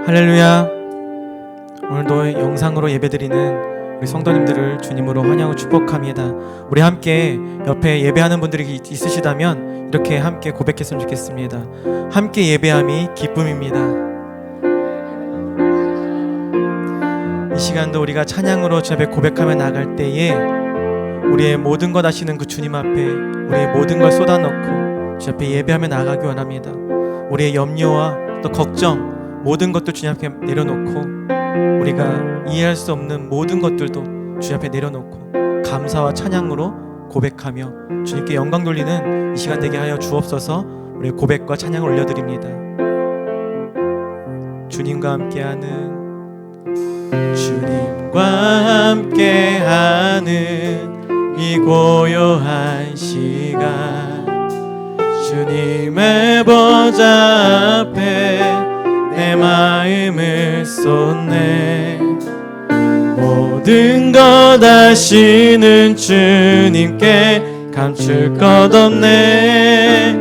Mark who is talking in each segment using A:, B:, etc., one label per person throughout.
A: 할렐루야. 오늘도 영상으로 예배드리는 우리 성도님들을 주님으로 환영하고 축복합니다. 우리 함께 옆에 예배하는 분들이 있으시다면 이렇게 함께 고백했으면 좋겠습니다. 함께 예배함이 기쁨입니다. 이 시간도 우리가 찬양으로 주 앞에 고백하며 나갈 때에 우리의 모든 것 아시는 그 주님 앞에 우리의 모든 걸 쏟아넣고 주 앞에 예배하며 나가기 원합니다. 우리의 염려와 또 걱정 모든 것들 주님 앞에 내려놓고 우리가 이해할 수 없는 모든 것들도 주님 앞에 내려놓고 감사와 찬양으로 고백하며 주님께 영광 돌리는 이 시간 되게 하여 주옵소서. 우리의 고백과 찬양을 올려드립니다. 주님과 함께하는 이 고요한 시간 주님의 보좌 앞에 내 마음을 쏟네. 모든 것 아시는 주님께 감출 것 없네.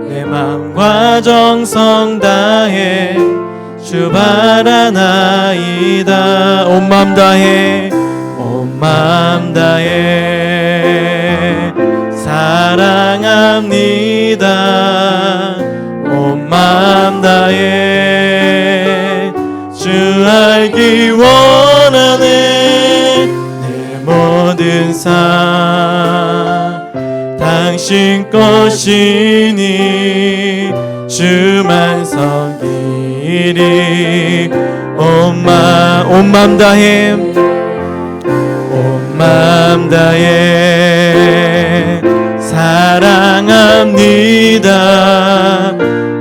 A: 내 마음과 정성 다해 주 바라나이다. 온 마음 다해 온 마음 다해 사랑합니다. 온 마음 다해 주 알기 원하네. 내 모든 삶 당신 것이니 주만 섬기리. 온 마음 다해 온 마음 다해 사랑합니다.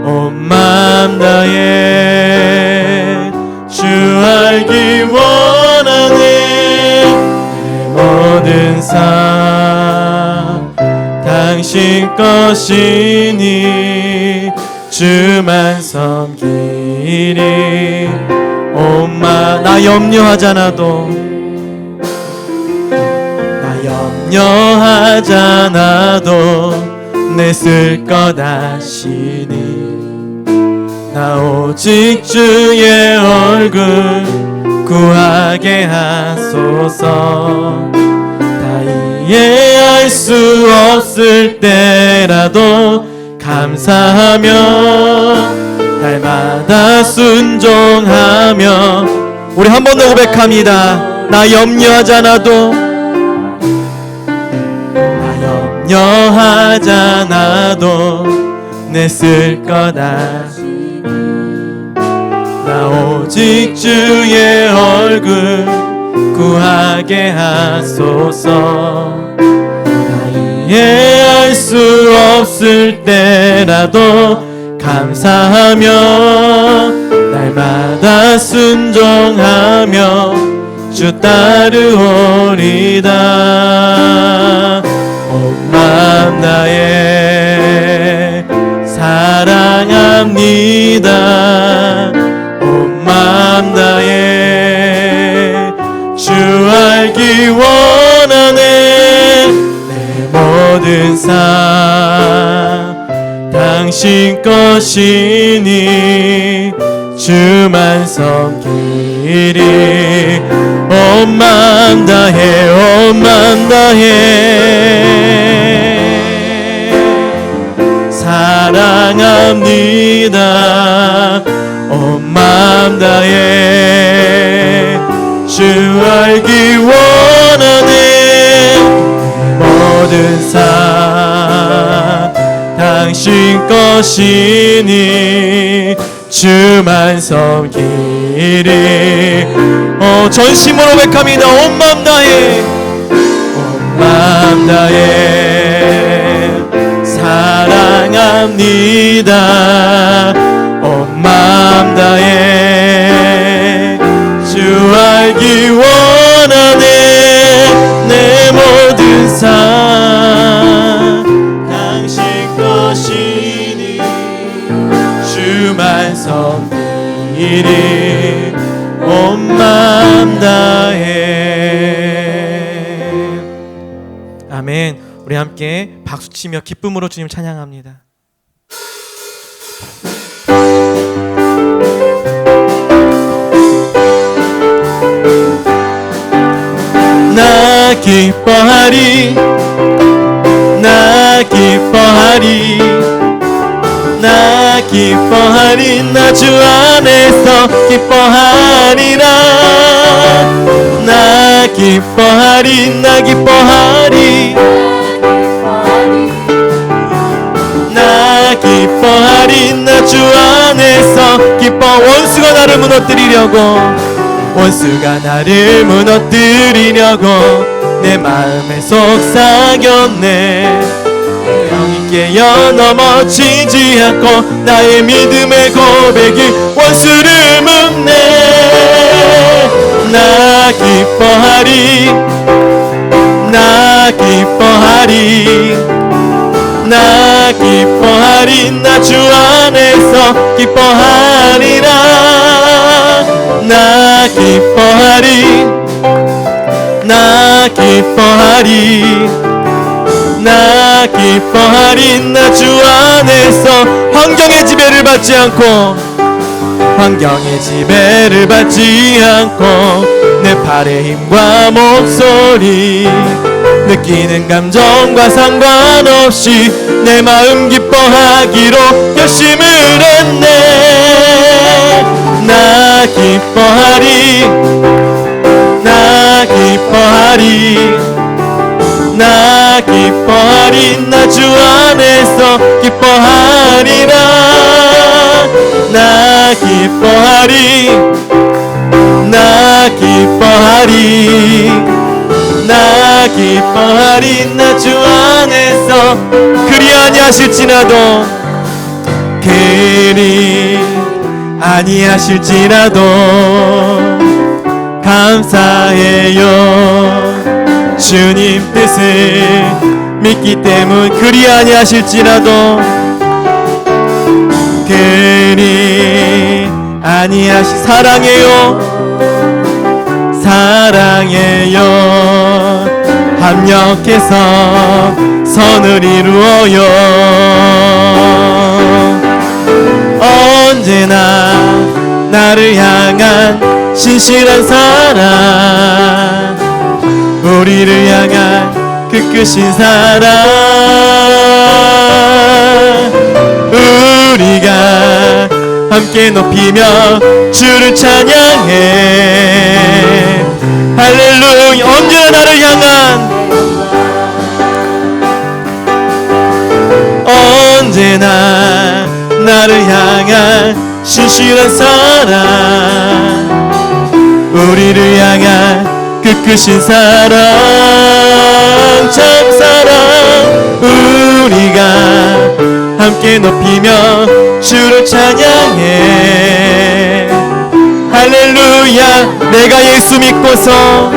A: 온 마음 다해 주 알기 원하네. 내 모든 삶 당신 것이니 주만 섬기리. 나 염려하잖아도 내 쓸 것 아시니 나 오직 주의 얼굴 구하게 하소서. 다 이해할 수 없을 때라도 감사하며 날마다 순종하며 우리 한 번 더 고백합니다. 나 염려하잖아도 내 쓸 것 아시니 나 오직 주의 얼굴 구하게 하소서. 나 이해할 수 없을 때라도 감사하며 날마다 순종하며 주 따르오리다. 온 마음 다해 사랑합니다. 온 마음 다해 주 알기 원하네. 내 모든 삶 당신 것이니 주만 섬기리. 온 마음 다해 온 마음 다해 사랑합니다. 온 마음 다해 주 알기 원하네. 모든 삶 당신 것이니 주만 섬기리. 전심으로 고백합니다. 온 마음 다해 온 마음 다해 사랑합니다. 온 마음 다해 주 알기 원하네. 내 모든 삶 당신 것이니 주만 섬기리. 온 마음 다해. 아멘. 우리 함께 박수치며 기쁨으로 주님 찬양합니다. 기뻐하리 나 기뻐하리 나 기뻐하리 나 주 안에서 기뻐하리라 나 기뻐하리 나 기뻐하리 나 기뻐하리 나 주 안에서 기뻐 원수가 나를 무너뜨리려고 원수가 나를 무너뜨리려고 내 마음에 속삭였네 영이 깨어 넘어지지 않고 나의 믿음의 고백이 원수를 묶네 나 기뻐하리 나 기뻐하리 나 기뻐하리 나 주 안에서 기뻐하리라 나 기뻐하리 나 기뻐하리 나 기뻐하리 나 주 안에서 환경의 지배를 받지 않고 환경의 지배를 받지 않고 내 팔의 힘과 목소리 느끼는 감정과 상관없이 내 마음 기뻐하기로 결심을 했네 나 기뻐하리 나 기뻐하리 나 기뻐하리 나 주 안에서 기뻐하리라 나 기뻐하리 나 기뻐하리 나 기뻐하리 나 주 안에서 그리 아니하실지라도 그리 아니하실지라도 감사해요 주님 뜻을 믿기 때문 그리 아니하실지라도 그리 아니하시 사랑해요 사랑해요 합력해서 선을 이루어요 언제나 나를 향한 신실한 사랑 우리를 향한 그 끝인 사랑 우리가 함께 높이며 주를 찬양해 할렐루야 언제나 나를 향한 언제나 나를 향한 신실한 사랑 우리를 향한 그 끝인 사랑 참사랑 우리가 함께 높이며 주를 찬양해 할렐루야 내가 예수 믿고서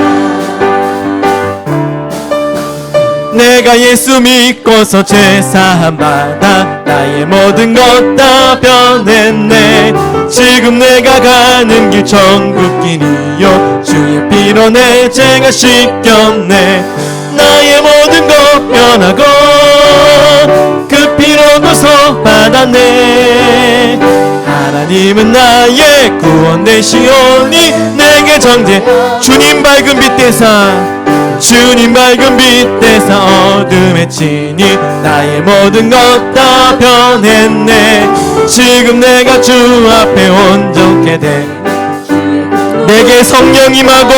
A: 내가 예수 믿고서 죄사함 받아 나의 모든 것 다 변했네 지금 내가 가는 길 천국길이요 주의 피로 내 죄가 씻겼네 나의 모든 것 변하고 그 피로 고소 받았네 하나님은 나의 구원 되시오니 내게 정죄 주님 밝은 빛 대사 주님 밝은 빛 대사 어둠에 치니 나의 모든 것 다 변했네 지금 내가 주 앞에 온전케 돼 내게 성령 임하고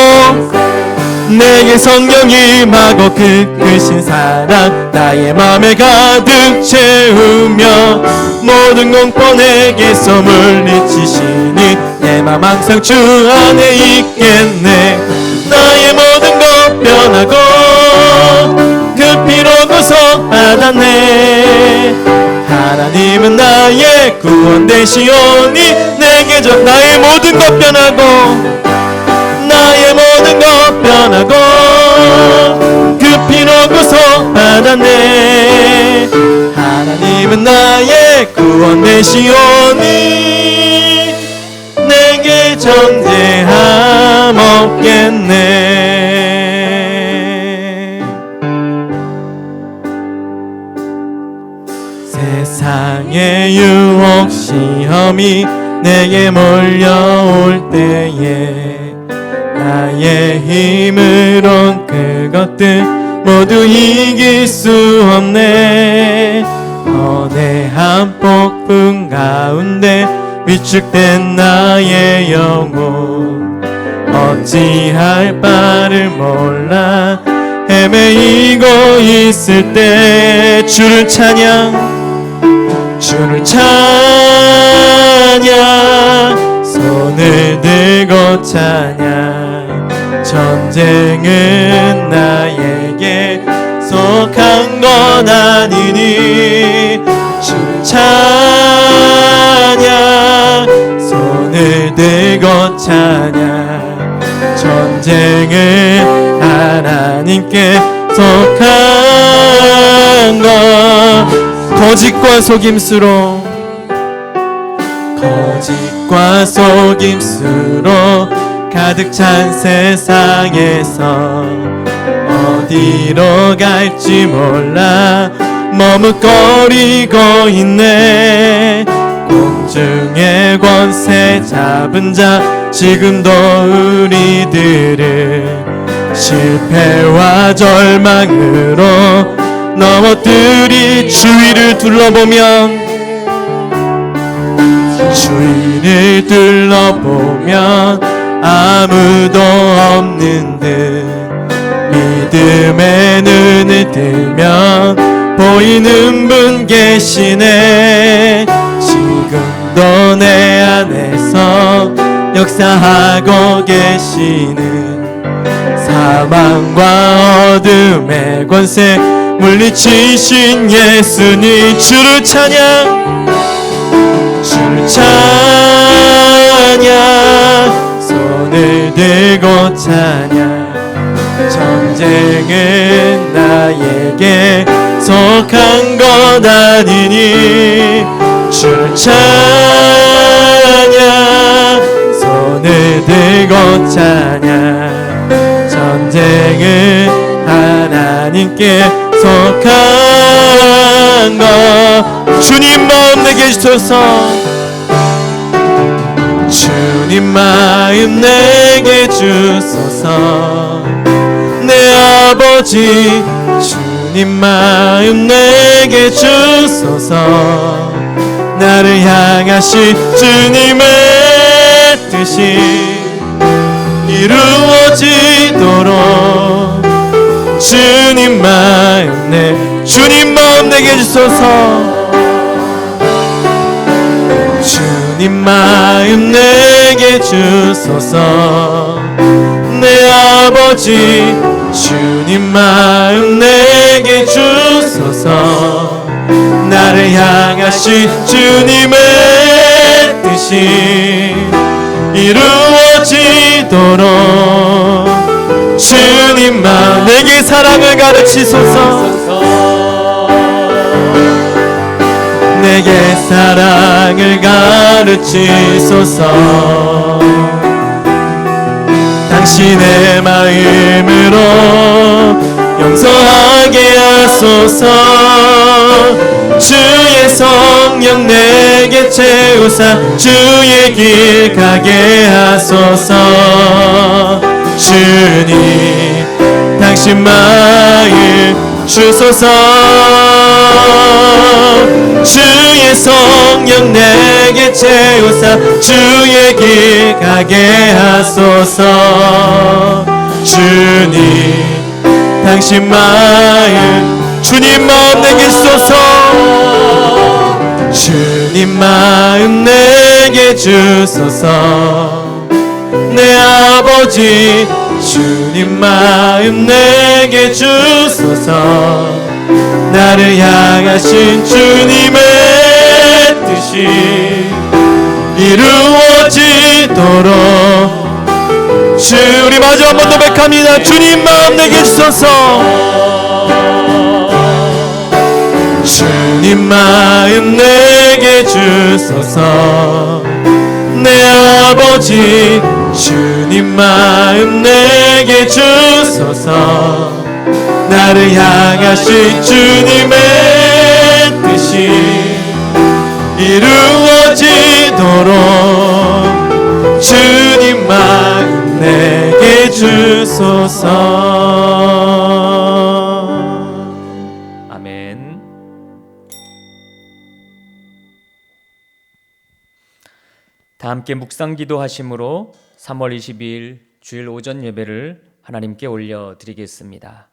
A: 내게 성령 임하고 그 크신 사랑 나의 맘에 가득 채우며 모든 공포 내게서 물리치시니 내 맘 항상 주 안에 있겠네 나의 모든 것 변하고 그 피로 구속받았네 하나님은 나의 구원 되시오니 내게 저 나의 모든 것 변하고 나의 모든 것 변하고 그 피로 구속받았네 하나님은 나의 구원 되시오니 내게 정죄함 없겠네 세상의 유혹 시험이 내게 몰려올 때에 나의 힘으론 그것들 모두 이길 수 없네. 거대한 폭풍 가운데 위축된 나의 영혼 어찌할 바를 몰라 헤매이고 있을 때 주를 찬양 손을 들고 찬양 전쟁은 나에게 속한 건 아니니 주를 찬양 손을 들고 찬양 전쟁은 하나님께 속한 것 거짓과 속임수로 가득 찬 세상에서 어디로 갈지 몰라 머뭇거리고 있네. 공중의 권세 잡은 자 지금도 우리들을 실패와 절망으로 넘어뜨리 주위를 둘러보면 아무도 없는 듯 믿음의 눈을 뜨면 보이는 분 계시네. 지금도 내 안에서 역사하고 계시는 사망과 어둠의 권세 물리치신 예수님 주를 찬양 손을 들고 찬양 전쟁은 나에게 속한 것 아니니 주를 찬양 손을 들고 찬양 전쟁은 하나님께 속한 것 주님 마음 내게 주소서 주님 마음 내게 주소서 내 아버지 주님 마음 내게 주소서 나를 향하신 주님의 뜻이 이루어지도록 주님 마음 내게 주소서 주님 마음 내게 주소서 내 아버지 주님 마음 내게 주소서 나를 향하신 주님의 뜻이 이루어지도록 주님 마음 내게 사랑을 가르치소서 내게 사랑을 가르치소서 당신의 마음으로 용서하게 하소서 주의 성령 내게 채우사 주의 길 가게 하소서 주님 당신 마음 주소서 주의 성령 내게 채우사 주의 길 가게 하소서 주님 당신 마음 주님 마음 내게 주소서 주님 마음 내게 주소서 내 아버지 주님 마음 내게 주소서 나를 향하신 주님의 뜻이 이루어지도록 우리 마저 한 번 더 고백합니다. 주님 마음 내게 주소서 주님 마음 내게 주소서 내 아버지 주님 마음 내게 주소서 나를 향하신 주님의 뜻이 이루어지도록 주님 마음 내게 주소서.
B: 아멘. 다 함께 묵상 기도하심으로 3월 22일 주일 오전 예배를 하나님께 올려드리겠습니다.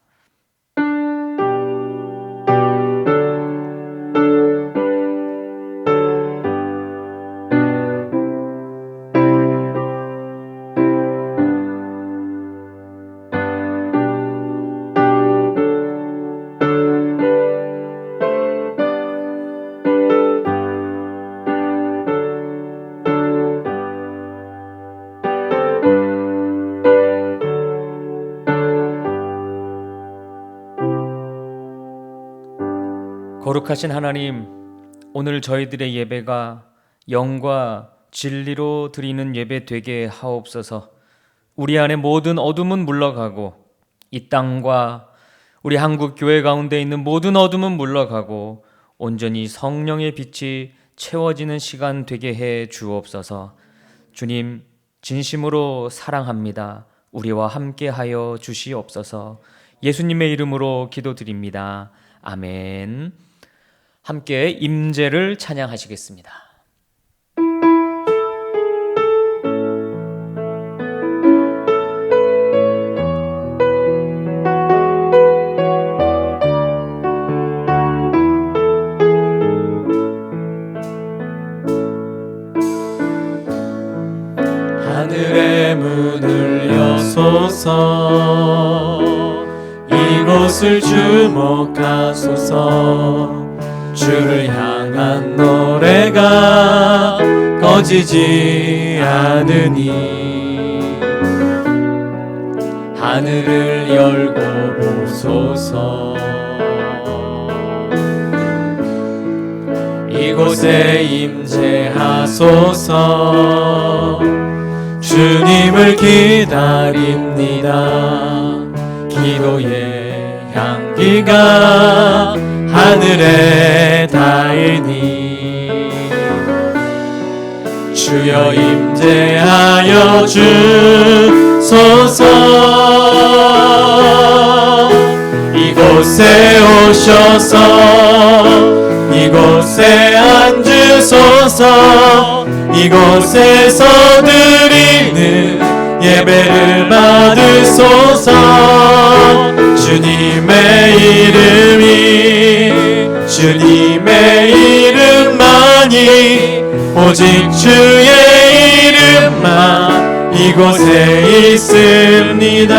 B: 거룩하신 하나님, 오늘 저희들의 예배가 영과 진리로 드리는 예배 되게 하옵소서. 우리 안에 모든 어둠은 물러가고 이 땅과 우리 한국 교회 가운데 있는 모든 어둠은 물러가고 온전히 성령의 빛이 채워지는 시간 되게 해 주옵소서. 주님, 진심으로 사랑합니다. 우리와 함께 하여 주시옵소서. 예수님의 이름으로 기도드립니다. 아멘. 함께 임재를 찬양하시겠습니다.
A: 하늘의 문을 여소서. 이곳을 주목하소서. 주를 향한 노래가 꺼지지 않으니 하늘을 열고 보소서. 이곳에 임재하소서. 주님을 기다립니다. 기도의 향기가 하늘에 닿으니 주여 임재하여 주소서. 이곳에 오셔서 이곳에 앉으소서. 이곳에서 드리는 예배를 받으소서. 주님의 이름이 주님의 이름만이 오직 주의 이름만 이곳에 있습니다.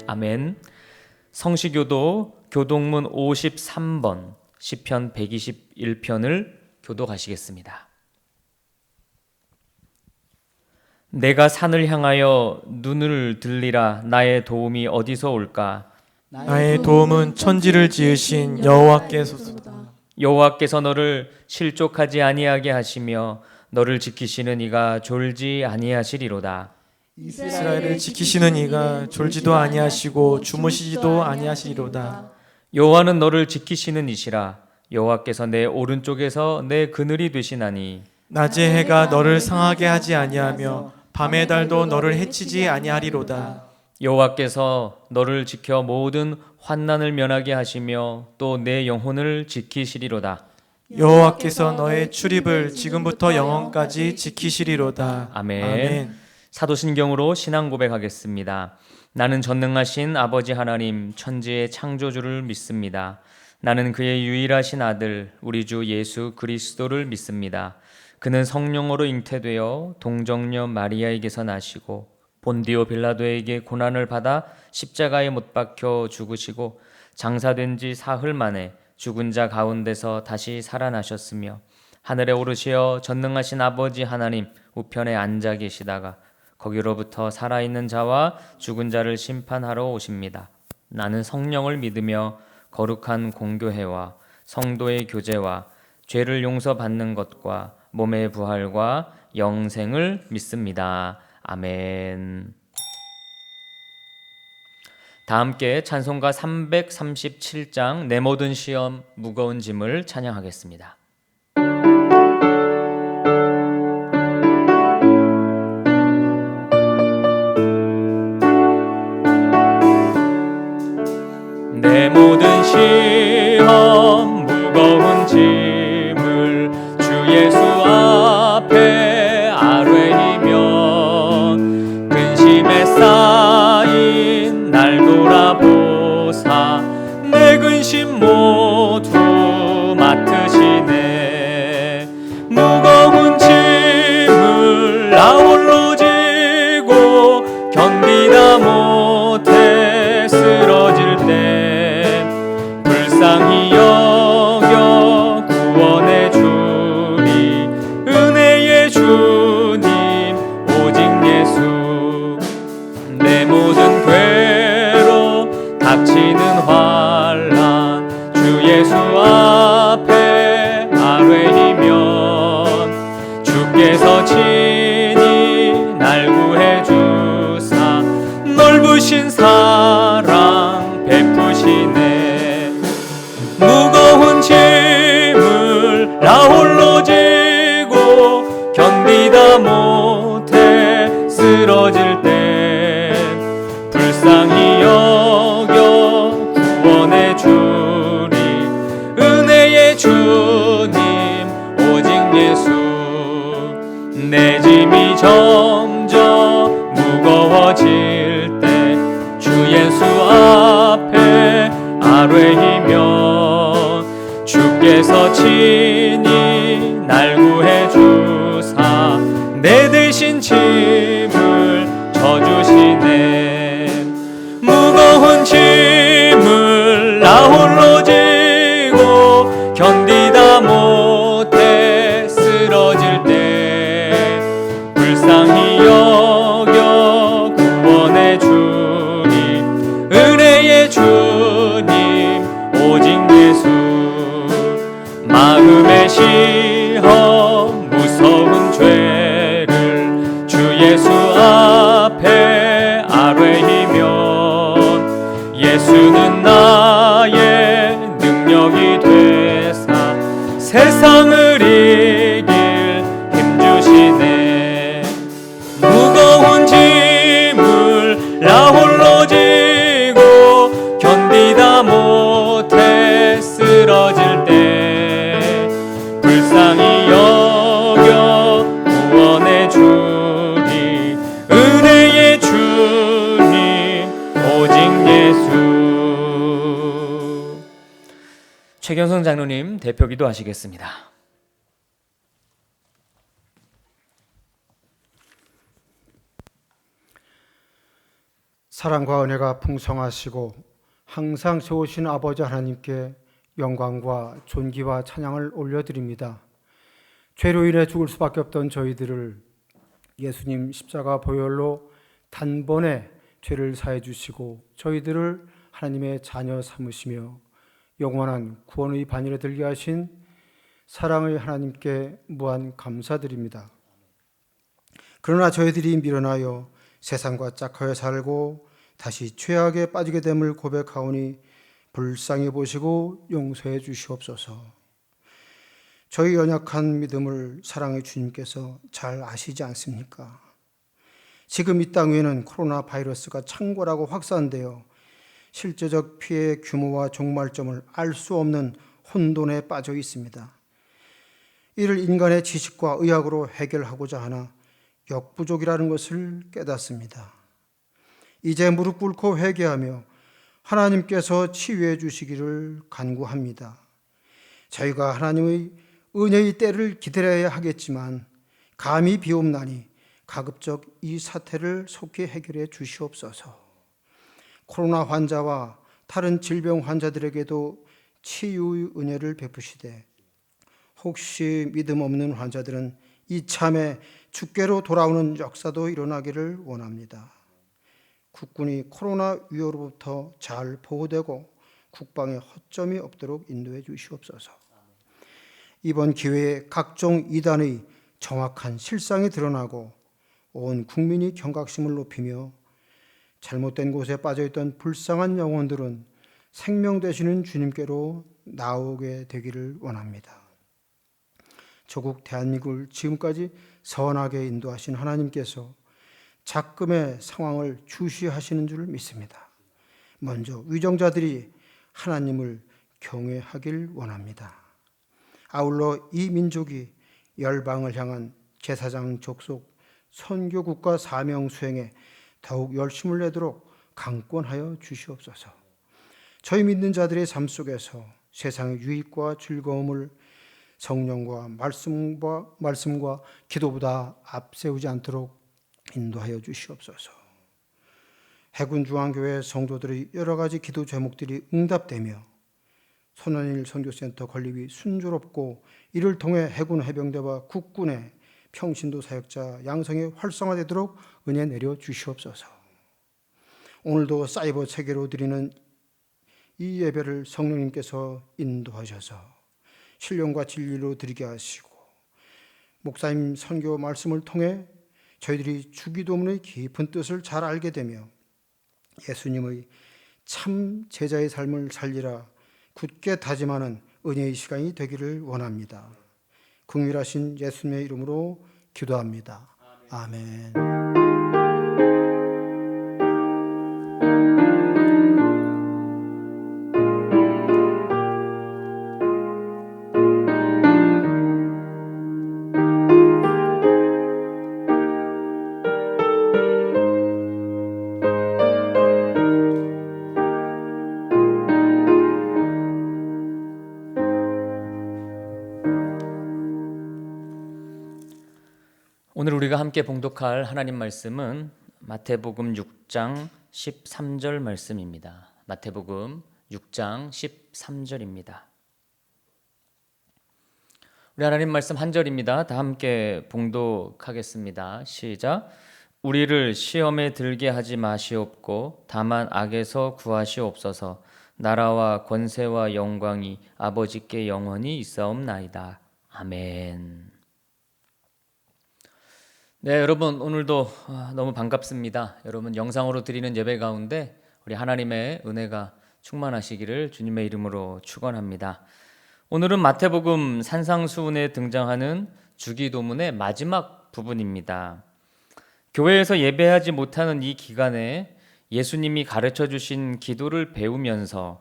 B: 아멘. 성시교도 교동문 53번 시편 121편을 교독하시겠습니다. 내가 산을 향하여 눈을 들리라. 나의 도움이 어디서 올까?
A: 나의 도움은 천지를 지으신 여호와께서소이다.
B: 여호와께서 너를 실족하지 아니하게 하시며 너를 지키시는 이가 졸지 아니하시리로다.
A: 이스라엘을 지키시는 이가 졸지도 아니하시고 주무시지도 아니하시리로다.
B: 여호와는 너를 지키시는 이시라. 여호와께서 내 오른쪽에서 내 그늘이 되시나니
A: 낮의 해가 너를 상하게 하지 아니하며 밤의 달도 너를 해치지 아니하리로다.
B: 여호와께서 너를 지켜 모든 환난을 면하게 하시며 또 내 영혼을 지키시리로다.
A: 여호와께서 너의 출입을 지금부터 영원까지 지키시리로다.
B: 아멘.
A: 아멘.
B: 사도신경으로 신앙 고백하겠습니다. 나는 전능하신 아버지 하나님 천지의 창조주를 믿습니다. 나는 그의 유일하신 아들 우리 주 예수 그리스도를 믿습니다. 그는 성령으로 잉태되어 동정녀 마리아에게서 나시고 본디오 빌라도에게 고난을 받아 십자가에 못 박혀 죽으시고 장사된 지 사흘 만에 죽은 자 가운데서 다시 살아나셨으며 하늘에 오르시어 전능하신 아버지 하나님 우편에 앉아 계시다가 거기로부터 살아있는 자와 죽은 자를 심판하러 오십니다. 나는 성령을 믿으며 거룩한 공교회와 성도의 교제와 죄를 용서받는 것과 몸의 부활과 영생을 믿습니다. 아멘. 다 함께 찬송가 337장 내 모든 시험 무거운 짐을 찬양하겠습니다. 주께서 친히 날 구해 주사 넓으신 사랑 베푸시네. 무거운 짐을 나 홀로 지고 견디다 못해 쓰러질 때 불쌍히 여겨 구원해 주리. 은혜의 주님 오직 예수. 내 짐이 점점 무거워질 때 주 예수 앞에 아뢰이며 주께서 친히 날 구해 주사 내 대신 짐을 져주시네. 무거운 짐을 나 홀로 지고 견디다 못해 쓰러질 때 불쌍히 여겨 구원해 주리. 은혜의 주님 오직 예수. 마음의 시험 무서운 죄를 주 예수 앞에 아뢰이면 예수는 나의 능력이 되사 세상을 이길 힘주시네. 무거운 짐을 나 홀로 지고 견디다 못해 쓰러질 때 불쌍히 여겨 구원해 주리. 은혜의 주님 오직 예수. 최경성 장로님 대표기도 하시겠습니다.
C: 사랑과 은혜가 풍성하시고 항상 좋으신 아버지 하나님께 영광과 존귀와 찬양을 올려드립니다. 죄로 인해 죽을 수밖에 없던 저희들을 예수님 십자가 보혈로 단번에 죄를 사해 주시고 저희들을 하나님의 자녀 삼으시며 영원한 구원의 반열에 들게 하신 사랑의 하나님께 무한 감사드립니다. 그러나 저희들이 미련하여 세상과 짝하여 살고 다시 죄악에 빠지게 됨을 고백하오니 불쌍히 보시고 용서해 주시옵소서. 저희 연약한 믿음을 사랑의 주님께서 잘 아시지 않습니까? 지금 이 땅 위에는 코로나 바이러스가 창궐하고 확산되어 실제적 피해의 규모와 종말점을 알 수 없는 혼돈에 빠져 있습니다. 이를 인간의 지식과 의학으로 해결하고자 하나 역부족이라는 것을 깨닫습니다. 이제 무릎 꿇고 회개하며 하나님께서 치유해 주시기를 간구합니다. 저희가 하나님의 은혜의 때를 기다려야 하겠지만 감히 비옵나니 가급적 이 사태를 속히 해결해 주시옵소서. 코로나 환자와 다른 질병 환자들에게도 치유의 은혜를 베푸시되 혹시 믿음 없는 환자들은 이참에 주께로 돌아오는 역사도 일어나기를 원합니다. 국군이 코로나 위협으로부터 잘 보호되고 국방에 허점이 없도록 인도해 주시옵소서. 이번 기회에 각종 이단의 정확한 실상이 드러나고 온 국민이 경각심을 높이며 잘못된 곳에 빠져있던 불쌍한 영혼들은 생명 되시는 주님께로 나오게 되기를 원합니다. 조국 대한민국을 지금까지 선하게 인도하신 하나님께서 작금의 상황을 주시하시는 줄 믿습니다. 먼저 위정자들이 하나님을 경외하길 원합니다. 아울러 이 민족이 열방을 향한 제사장 족속 선교국가 사명 수행에 더욱 열심을 내도록 강권하여 주시옵소서. 저희 믿는 자들의 삶 속에서 세상의 유익과 즐거움을 성령과 말씀과 기도보다 앞세우지 않도록 인도하여 주시옵소서. 해군중앙교회 성도들의 여러 가지 기도 제목들이 응답되며 손원일 선교센터 건립이 순조롭고 이를 통해 해군 해병대와 국군의 평신도 사역자 양성이 활성화되도록 은혜 내려 주시옵소서. 오늘도 사이버 체계로 드리는 이 예배를 성령님께서 인도하셔서 신령과 진리로 드리게 하시고 목사님 선교 말씀을 통해 저희들이 주기도문의 깊은 뜻을 잘 알게 되며 예수님의 참 제자의 삶을 살리라 굳게 다짐하는 은혜의 시간이 되기를 원합니다. 긍휼하신 예수님의 이름으로 기도합니다. 아멘.
B: 오늘 우리가 함께 봉독할 하나님 말씀은 마태복음 6장 13절 말씀입니다. 마태복음 6장 13절입니다. 우리 하나님 말씀 한 절입니다. 다 함께 봉독하겠습니다. 시작. 우리를 시험에 들게 하지 마시옵고 다만 악에서 구하시옵소서. 나라와 권세와 영광이 아버지께 영원히 있사옵나이다. 아멘. 네, 여러분 오늘도 너무 반갑습니다. 여러분 영상으로 드리는 예배 가운데 우리 하나님의 은혜가 충만하시기를 주님의 이름으로 축원합니다. 오늘은 마태복음 산상수훈에 등장하는 주기도문의 마지막 부분입니다. 교회에서 예배하지 못하는 이 기간에 예수님이 가르쳐 주신 기도를 배우면서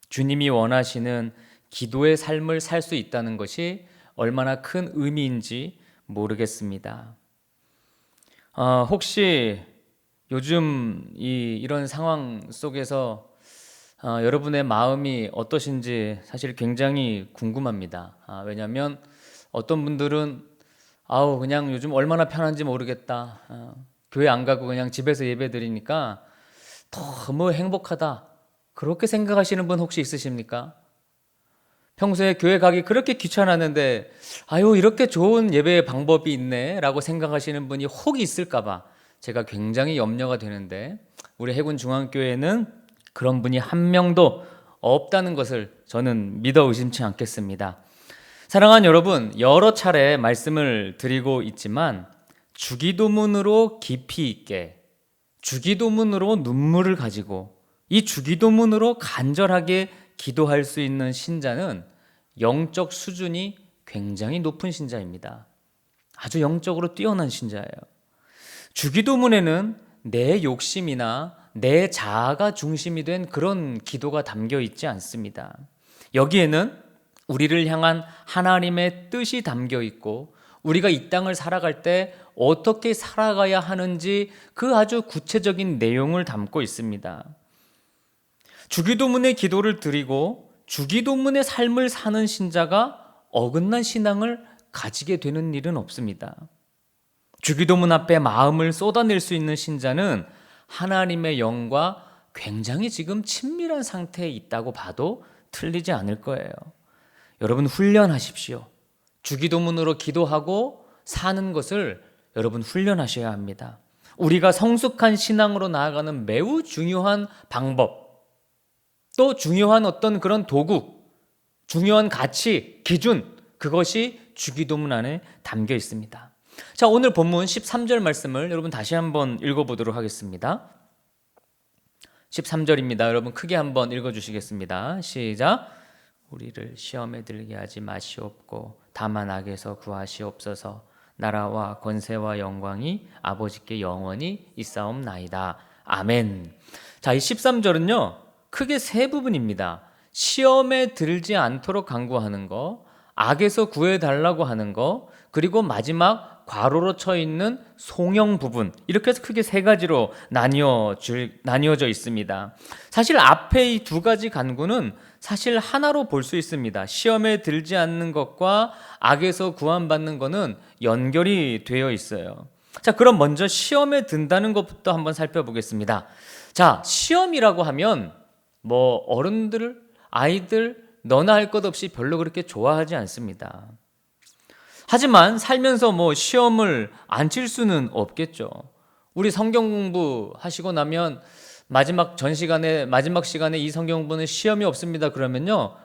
B: 주님이 원하시는 기도의 삶을 살 수 있다는 것이 얼마나 큰 의미인지 모르겠습니다. 혹시 요즘 이런 상황 속에서 여러분의 마음이 어떠신지 사실 굉장히 궁금합니다. 왜냐하면 어떤 분들은 그냥 요즘 얼마나 편한지 모르겠다. 교회 안 가고 그냥 집에서 예배 드리니까 너무 행복하다. 그렇게 생각하시는 분 혹시 있으십니까? 평소에 교회 가기 그렇게 귀찮았는데 이렇게 좋은 예배의 방법이 있네 라고 생각하시는 분이 혹 있을까 봐 제가 굉장히 염려가 되는데 우리 해군중앙교회는 그런 분이 한 명도 없다는 것을 저는 믿어 의심치 않겠습니다. 사랑하는 여러분, 여러 차례 말씀을 드리고 있지만 주기도문으로 깊이 있게, 주기도문으로 눈물을 가지고 이 주기도문으로 간절하게 기도할 수 있는 신자는 영적 수준이 굉장히 높은 신자입니다. 아주 영적으로 뛰어난 신자예요. 주기도문에는 내 욕심이나 내 자아가 중심이 된 그런 기도가 담겨 있지 않습니다. 여기에는 우리를 향한 하나님의 뜻이 담겨 있고 우리가 이 땅을 살아갈 때 어떻게 살아가야 하는지 그 아주 구체적인 내용을 담고 있습니다. 주기도문의 기도를 드리고 주기도문의 삶을 사는 신자가 어긋난 신앙을 가지게 되는 일은 없습니다. 주기도문 앞에 마음을 쏟아낼 수 있는 신자는 하나님의 영과 굉장히 지금 친밀한 상태에 있다고 봐도 틀리지 않을 거예요. 여러분 훈련하십시오. 주기도문으로 기도하고 사는 것을 여러분 훈련하셔야 합니다. 우리가 성숙한 신앙으로 나아가는 매우 중요한 방법, 또 중요한 어떤 그런 도구, 중요한 가치, 기준, 그것이 주기도문 안에 담겨 있습니다. 자, 오늘 본문 13절 말씀을 여러분 다시 한번 읽어보도록 하겠습니다. 13절입니다. 여러분 크게 한번 읽어주시겠습니다. 시작. 우리를 시험에 들게 하지 마시옵고 다만 악에서 구하시옵소서. 나라와 권세와 영광이 아버지께 영원히 있사옵나이다. 아멘. 자, 이 13절은요 크게 세 부분입니다. 시험에 들지 않도록 간구하는 거, 악에서 구해달라고 하는 거, 그리고 마지막 괄호로 쳐 있는 송영 부분, 이렇게 해서 크게 세 가지로 나뉘어져 있습니다. 사실 앞에 이 두 가지 간구는 사실 하나로 볼 수 있습니다. 시험에 들지 않는 것과 악에서 구원받는 것은 연결이 되어 있어요. 자, 그럼 먼저 시험에 든다는 것부터 한번 살펴보겠습니다. 자, 시험이라고 하면 어른들, 아이들 너나 할 것 없이 별로 그렇게 좋아하지 않습니다. 하지만 살면서 시험을 안 칠 수는 없겠죠. 우리 성경 공부 하시고 나면 마지막 시간에 이 성경 공부는 시험이 없습니다. 그러면요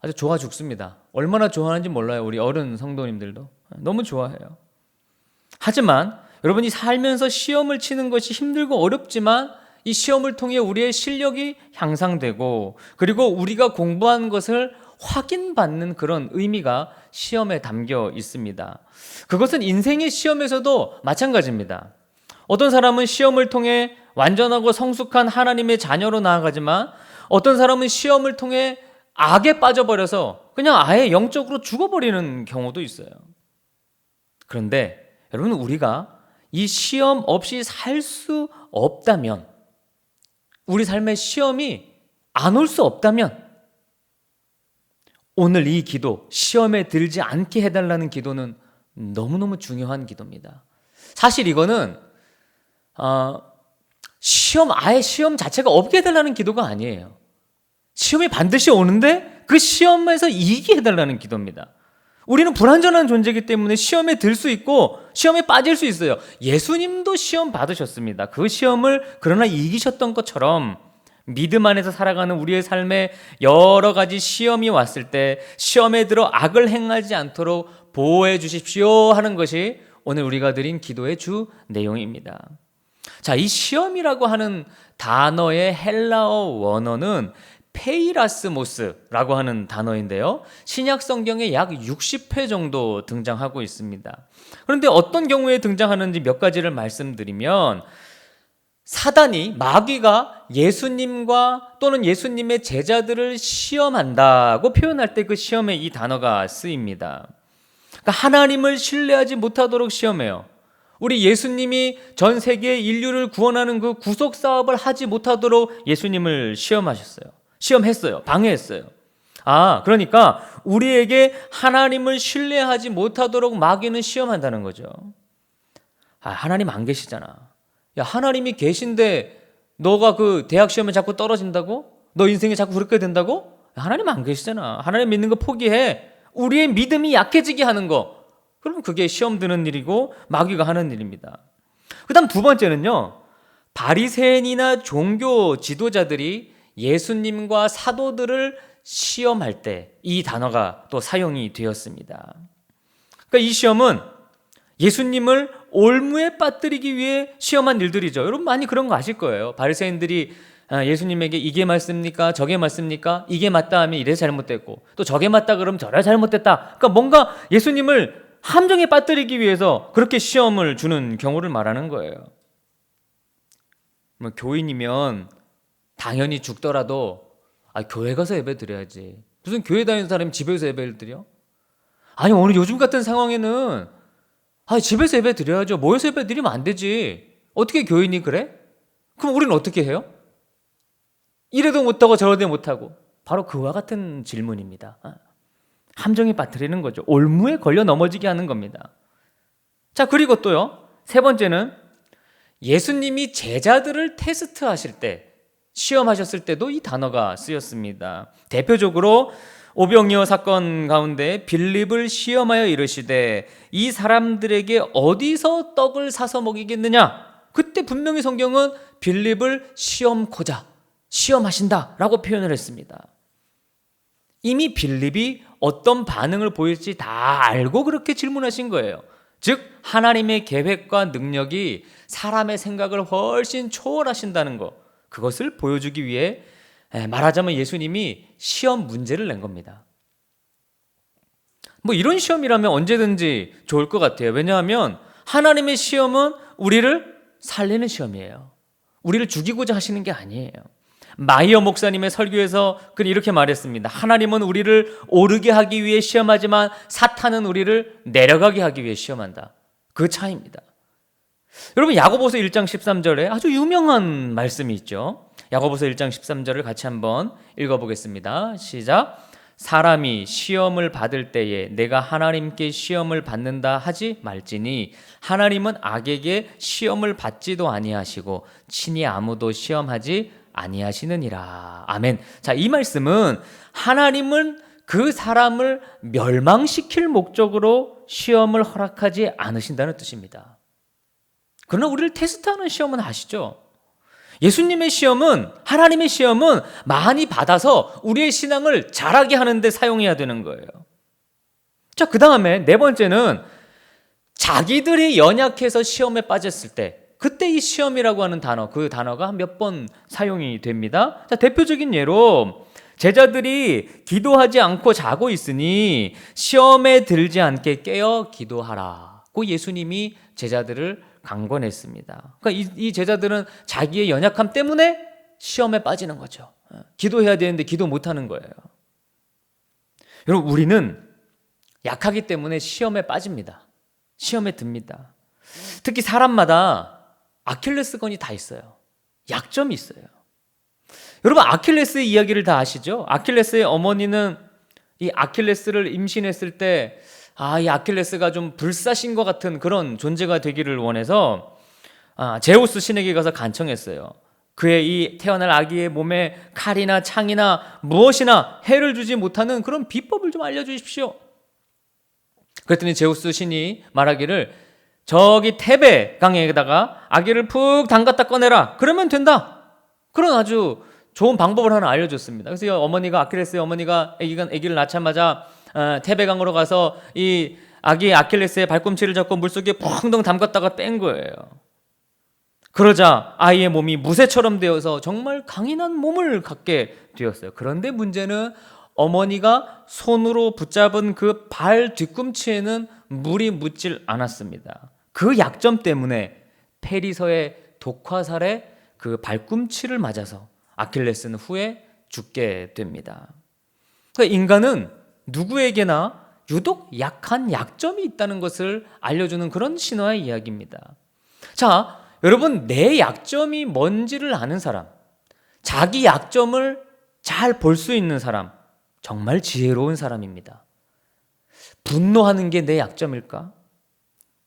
B: 아주 좋아 죽습니다. 얼마나 좋아하는지 몰라요. 우리 어른 성도님들도 너무 좋아해요. 하지만 여러분이 살면서 시험을 치는 것이 힘들고 어렵지만 이 시험을 통해 우리의 실력이 향상되고 그리고 우리가 공부한 것을 확인받는 그런 의미가 시험에 담겨 있습니다. 그것은 인생의 시험에서도 마찬가지입니다. 어떤 사람은 시험을 통해 완전하고 성숙한 하나님의 자녀로 나아가지만 어떤 사람은 시험을 통해 악에 빠져버려서 그냥 아예 영적으로 죽어버리는 경우도 있어요. 그런데 여러분, 우리가 이 시험 없이 살 수 없다면, 우리 삶에 시험이 안 올 수 없다면 오늘 이 기도, 시험에 들지 않게 해달라는 기도는 너무너무 중요한 기도입니다. 사실 이거는 아예 시험 자체가 없게 해달라는 기도가 아니에요. 시험이 반드시 오는데 그 시험에서 이기게 해달라는 기도입니다. 우리는 불완전한 존재이기 때문에 시험에 들 수 있고 시험에 빠질 수 있어요. 예수님도 시험 받으셨습니다. 그 시험을 그러나 이기셨던 것처럼 믿음 안에서 살아가는 우리의 삶에 여러 가지 시험이 왔을 때 시험에 들어 악을 행하지 않도록 보호해 주십시오 하는 것이 오늘 우리가 드린 기도의 주 내용입니다. 자, 이 시험이라고 하는 단어의 헬라어 원어는 페이라스모스라고 하는 단어인데요. 신약 성경에 약 60회 정도 등장하고 있습니다. 그런데 어떤 경우에 등장하는지 몇 가지를 말씀드리면, 사단이, 마귀가 예수님과 또는 예수님의 제자들을 시험한다고 표현할 때 그 시험에 이 단어가 쓰입니다. 그러니까 하나님을 신뢰하지 못하도록 시험해요. 우리 예수님이 전 세계 인류를 구원하는 그 구속 사업을 하지 못하도록 예수님을 시험했어요. 방해했어요. 그러니까 우리에게 하나님을 신뢰하지 못하도록 마귀는 시험한다는 거죠. 하나님 안 계시잖아. 야, 하나님이 계신데 너가 그 대학 시험에 자꾸 떨어진다고? 너 인생에 자꾸 그렇게 된다고? 하나님 안 계시잖아. 하나님 믿는 거 포기해. 우리의 믿음이 약해지게 하는 거. 그럼 그게 시험 드는 일이고 마귀가 하는 일입니다. 그 다음 두 번째는요, 바리새인이나 종교 지도자들이 예수님과 사도들을 시험할 때 이 단어가 또 사용이 되었습니다. 그러니까 이 시험은 예수님을 올무에 빠뜨리기 위해 시험한 일들이죠. 여러분 많이 그런 거 아실 거예요. 바리새인들이 예수님에게 이게 맞습니까? 저게 맞습니까? 이게 맞다 하면 이래 잘못됐고, 또 저게 맞다 그러면 저래 잘못됐다. 그러니까 뭔가 예수님을 함정에 빠뜨리기 위해서 그렇게 시험을 주는 경우를 말하는 거예요. 교인이면 당연히 죽더라도 교회 가서 예배 드려야지. 무슨 교회 다니는 사람이 집에서 예배를 드려? 아니, 오늘 요즘 같은 상황에는 집에서 예배 드려야죠. 모여서 예배 드리면 안 되지. 어떻게 교인이 그래? 그럼 우리는 어떻게 해요? 이래도 못하고 저래도 못하고. 바로 그와 같은 질문입니다. 함정에 빠뜨리는 거죠. 올무에 걸려 넘어지게 하는 겁니다. 자, 그리고 또요, 세 번째는 예수님이 제자들을 테스트하실 때, 시험하셨을 때도 이 단어가 쓰였습니다. 대표적으로 오병이어 사건 가운데 빌립을 시험하여 이르시되 이 사람들에게 어디서 떡을 사서 먹이겠느냐? 그때 분명히 성경은 빌립을 시험하신다라고 표현을 했습니다. 이미 빌립이 어떤 반응을 보일지 다 알고 그렇게 질문하신 거예요. 즉 하나님의 계획과 능력이 사람의 생각을 훨씬 초월하신다는 것, 그것을 보여주기 위해 말하자면 예수님이 시험 문제를 낸 겁니다. 이런 시험이라면 언제든지 좋을 것 같아요. 왜냐하면 하나님의 시험은 우리를 살리는 시험이에요. 우리를 죽이고자 하시는 게 아니에요. 마이어 목사님의 설교에서 이렇게 말했습니다. 하나님은 우리를 오르게 하기 위해 시험하지만 사탄은 우리를 내려가게 하기 위해 시험한다. 그 차이입니다. 여러분, 야고보서 1장 13절에 아주 유명한 말씀이 있죠. 야고보서 1장 13절을 같이 한번 읽어보겠습니다. 시작. 사람이 시험을 받을 때에 내가 하나님께 시험을 받는다 하지 말지니 하나님은 악에게 시험을 받지도 아니하시고 친히 아무도 시험하지 아니하시느니라. 아멘. 자, 이 말씀은 하나님은 그 사람을 멸망시킬 목적으로 시험을 허락하지 않으신다는 뜻입니다. 그러나 우리를 테스트하는 시험은 아시죠? 예수님의 시험은, 하나님의 시험은 많이 받아서 우리의 신앙을 자라게 하는 데 사용해야 되는 거예요. 자, 그 다음에 네 번째는 자기들이 연약해서 시험에 빠졌을 때, 그때 이 시험이라고 하는 단어, 그 단어가 몇 번 사용이 됩니다. 자, 대표적인 예로 제자들이 기도하지 않고 자고 있으니 시험에 들지 않게 깨어 기도하라고 예수님이 제자들을 강권했습니다. 그러니까 이 제자들은 자기의 연약함 때문에 시험에 빠지는 거죠. 기도해야 되는데 기도 못하는 거예요. 여러분, 우리는 약하기 때문에 시험에 빠집니다. 시험에 듭니다. 특히 사람마다 아킬레스건이 다 있어요. 약점이 있어요. 여러분, 아킬레스의 이야기를 다 아시죠? 아킬레스의 어머니는 이 아킬레스를 임신했을 때 이 아킬레스가 좀 불사신 것 같은 그런 존재가 되기를 원해서 제우스 신에게 가서 간청했어요. 그의 이 태어날 아기의 몸에 칼이나 창이나 무엇이나 해를 주지 못하는 그런 비법을 좀 알려주십시오. 그랬더니 제우스 신이 말하기를 저기 테베 강에다가 아기를 푹 담갔다 꺼내라. 그러면 된다. 그런 아주 좋은 방법을 하나 알려줬습니다. 그래서 어머니가, 아킬레스의 어머니가 아기를 낳자마자 테베강으로 가서 이 아기 아킬레스의 발꿈치를 잡고 물속에 펑덩 담갔다가 뺀 거예요. 그러자 아이의 몸이 무쇠처럼 되어서 정말 강인한 몸을 갖게 되었어요. 그런데 문제는 어머니가 손으로 붙잡은 그 발 뒤꿈치에는 물이 묻질 않았습니다. 그 약점 때문에 페리서의 독화살에 그 발꿈치를 맞아서 아킬레스는 후에 죽게 됩니다. 그러니까 인간은 누구에게나 유독 약한 약점이 있다는 것을 알려주는 그런 신화의 이야기입니다. 자, 여러분, 내 약점이 뭔지를 아는 사람, 자기 약점을 잘 볼 수 있는 사람, 정말 지혜로운 사람입니다. 분노하는 게 내 약점일까?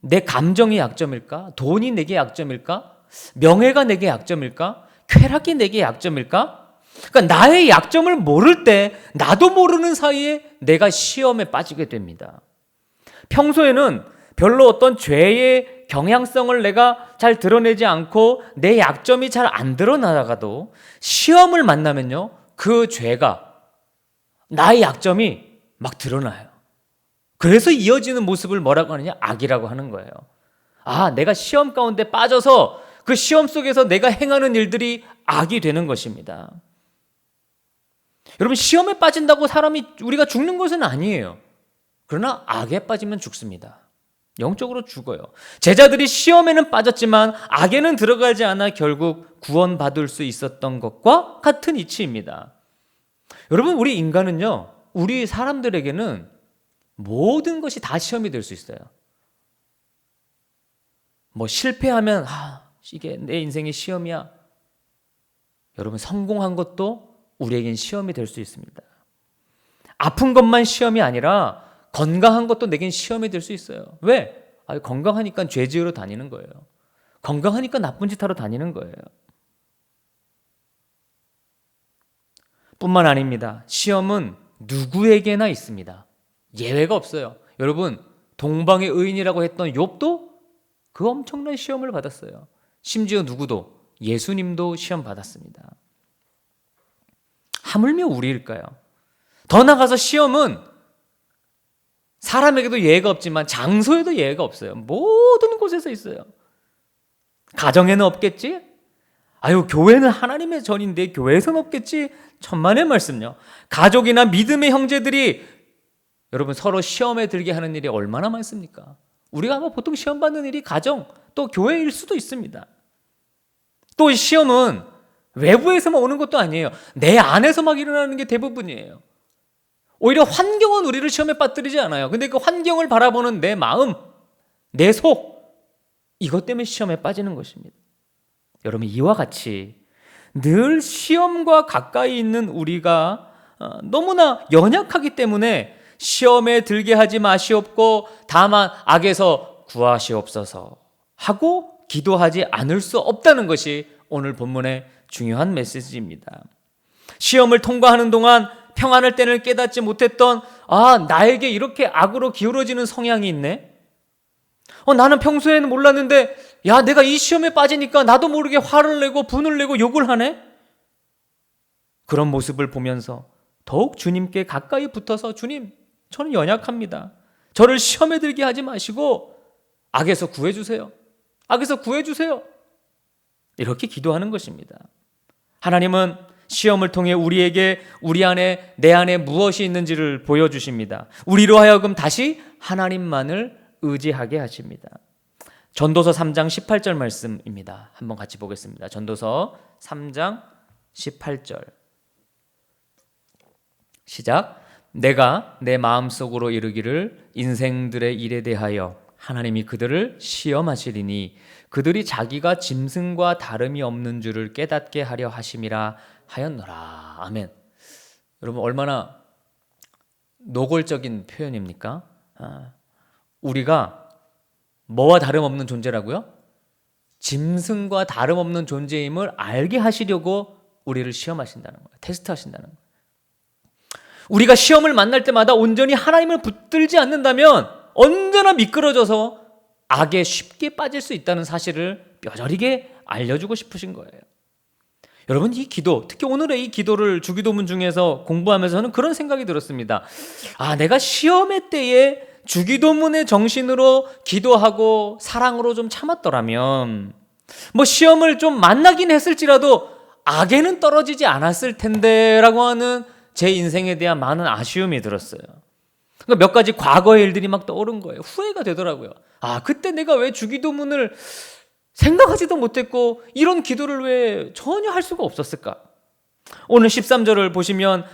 B: 내 감정이 약점일까? 돈이 내게 약점일까? 명예가 내게 약점일까? 쾌락이 내게 약점일까? 그러니까 나의 약점을 모를 때 나도 모르는 사이에 내가 시험에 빠지게 됩니다. 평소에는 별로 어떤 죄의 경향성을 내가 잘 드러내지 않고 내 약점이 잘 안 드러나다가도 시험을 만나면요, 그 죄가, 나의 약점이 막 드러나요. 그래서 이어지는 모습을 뭐라고 하느냐? 악이라고 하는 거예요. 내가 시험 가운데 빠져서 그 시험 속에서 내가 행하는 일들이 악이 되는 것입니다. 여러분, 시험에 빠진다고 우리가 죽는 것은 아니에요. 그러나 악에 빠지면 죽습니다. 영적으로 죽어요. 제자들이 시험에는 빠졌지만 악에는 들어가지 않아 결국 구원받을 수 있었던 것과 같은 이치입니다. 여러분, 우리 인간은요, 우리 사람들에게는 모든 것이 다 시험이 될 수 있어요. 실패하면 이게 내 인생의 시험이야. 여러분, 성공한 것도 우리에겐 시험이 될 수 있습니다. 아픈 것만 시험이 아니라 건강한 것도 내겐 시험이 될 수 있어요. 왜? 건강하니까 죄 지으러 다니는 거예요. 건강하니까 나쁜 짓 하러 다니는 거예요. 뿐만 아닙니다. 시험은 누구에게나 있습니다. 예외가 없어요. 여러분, 동방의 의인이라고 했던 욥도 그 엄청난 시험을 받았어요. 심지어 누구도, 예수님도 시험 받았습니다. 하물며 우리일까요? 더 나아가서 시험은 사람에게도 예외가 없지만 장소에도 예외가 없어요. 모든 곳에서 있어요. 가정에는 없겠지? 교회는 하나님의 전인데 교회에서는 없겠지? 천만의 말씀요. 가족이나 믿음의 형제들이 여러분 서로 시험에 들게 하는 일이 얼마나 많습니까? 우리가 보통 시험 받는 일이 가정, 또 교회일 수도 있습니다. 또 이 시험은 외부에서만 오는 것도 아니에요. 내 안에서 막 일어나는 게 대부분이에요. 오히려 환경은 우리를 시험에 빠뜨리지 않아요. 근데 그 환경을 바라보는 내 마음, 내 속, 이것 때문에 시험에 빠지는 것입니다. 여러분, 이와 같이 늘 시험과 가까이 있는 우리가 너무나 연약하기 때문에 시험에 들게 하지 마시옵고 다만 악에서 구하시옵소서 하고 기도하지 않을 수 없다는 것이 오늘 본문의 중요한 메시지입니다. 시험을 통과하는 동안 평안할 때를 깨닫지 못했던 나에게 이렇게 악으로 기울어지는 성향이 있네. 나는 평소에는 몰랐는데 내가 이 시험에 빠지니까 나도 모르게 화를 내고 분을 내고 욕을 하네. 그런 모습을 보면서 더욱 주님께 가까이 붙어서 주님, 저는 연약합니다. 저를 시험에 들게 하지 마시고 악에서 구해주세요. 악에서 구해주세요. 이렇게 기도하는 것입니다. 하나님은 시험을 통해 우리에게 우리 안에 내 안에 무엇이 있는지를 보여주십니다. 우리로 하여금 다시 하나님만을 의지하게 하십니다. 전도서 3장 18절 말씀입니다. 한번 같이 보겠습니다. 전도서 3장 18절 시작. 내가 내 마음속으로 이르기를 인생들의 일에 대하여 하나님이 그들을 시험하시리니 그들이 자기가 짐승과 다름이 없는 줄을 깨닫게 하려 하심이라 하였노라. 아멘. 여러분 얼마나 노골적인 표현입니까? 우리가 뭐와 다름없는 존재라고요? 짐승과 다름없는 존재임을 알게 하시려고 우리를 시험하신다는 거예요. 테스트하신다는 거예요. 우리가 시험을 만날 때마다 온전히 하나님을 붙들지 않는다면 언제나 미끄러져서 악에 쉽게 빠질 수 있다는 사실을 뼈저리게 알려주고 싶으신 거예요. 여러분 이 기도, 특히 오늘의 이 기도를 주기도문 중에서 공부하면서 저는 그런 생각이 들었습니다. 내가 시험의 때에 주기도문의 정신으로 기도하고 사랑으로 좀 참았더라면 시험을 좀 만나긴 했을지라도 악에는 떨어지지 않았을 텐데 라고 하는 제 인생에 대한 많은 아쉬움이 들었어요. 그러니까 몇 가지 과거의 일들이 막 떠오른 거예요. 후회가 되더라고요. 그때 내가 왜 주기도문을 생각하지도 못했고 이런 기도를 왜 전혀 할 수가 없었을까? 오늘 13절을 보시면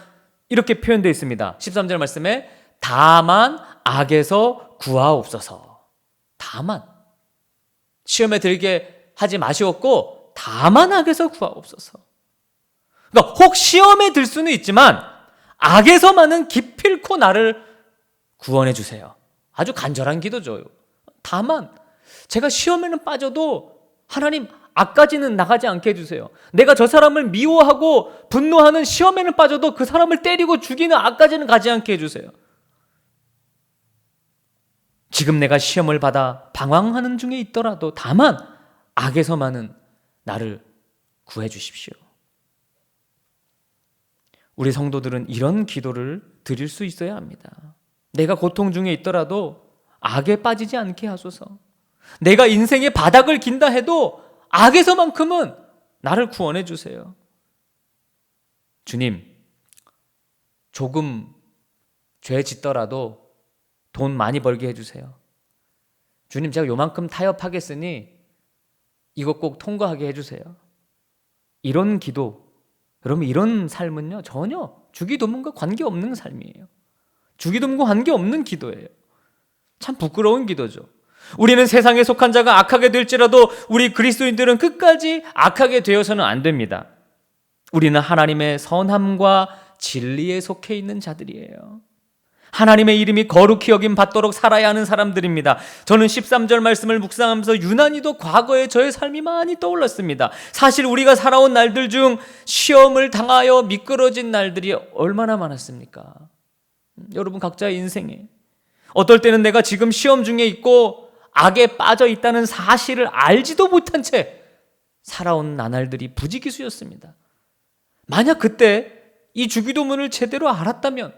B: 이렇게 표현되어 있습니다. 13절 말씀에 다만 악에서 구하옵소서. 다만 시험에 들게 하지 마시옵고 다만 악에서 구하옵소서. 그러니까 혹 시험에 들 수는 있지만 악에서만은 기필코 나를 구원해 주세요. 아주 간절한 기도죠. 다만 제가 시험에는 빠져도 하나님 악까지는 나가지 않게 해주세요. 내가 저 사람을 미워하고 분노하는 시험에는 빠져도 그 사람을 때리고 죽이는 악까지는 가지 않게 해주세요. 지금 내가 시험을 받아 방황하는 중에 있더라도 다만 악에서만은 나를 구해 주십시오. 우리 성도들은 이런 기도를 드릴 수 있어야 합니다. 내가 고통 중에 있더라도 악에 빠지지 않게 하소서. 내가 인생의 바닥을 긴다 해도 악에서만큼은 나를 구원해 주세요. 주님, 조금 죄 짓더라도 돈 많이 벌게 해주세요. 주님, 제가 요만큼 타협하겠으니 이거 꼭 통과하게 해주세요. 이런 기도, 여러분 이런 삶은요 전혀 주기도문과 관계없는 삶이에요. 주기도문과 관계없는 기도예요. 참 부끄러운 기도죠. 우리는 세상에 속한 자가 악하게 될지라도 우리 그리스도인들은 끝까지 악하게 되어서는 안 됩니다. 우리는 하나님의 선함과 진리에 속해 있는 자들이에요. 하나님의 이름이 거룩히 여김 받도록 살아야 하는 사람들입니다. 저는 13절 말씀을 묵상하면서 유난히도 과거의 저의 삶이 많이 떠올랐습니다. 사실 우리가 살아온 날들 중 시험을 당하여 미끄러진 날들이 얼마나 많았습니까? 여러분 각자의 인생에 어떨 때는 내가 지금 시험 중에 있고 악에 빠져 있다는 사실을 알지도 못한 채 살아온 나날들이 부지기수였습니다. 만약 그때 이 주기도문을 제대로 알았다면,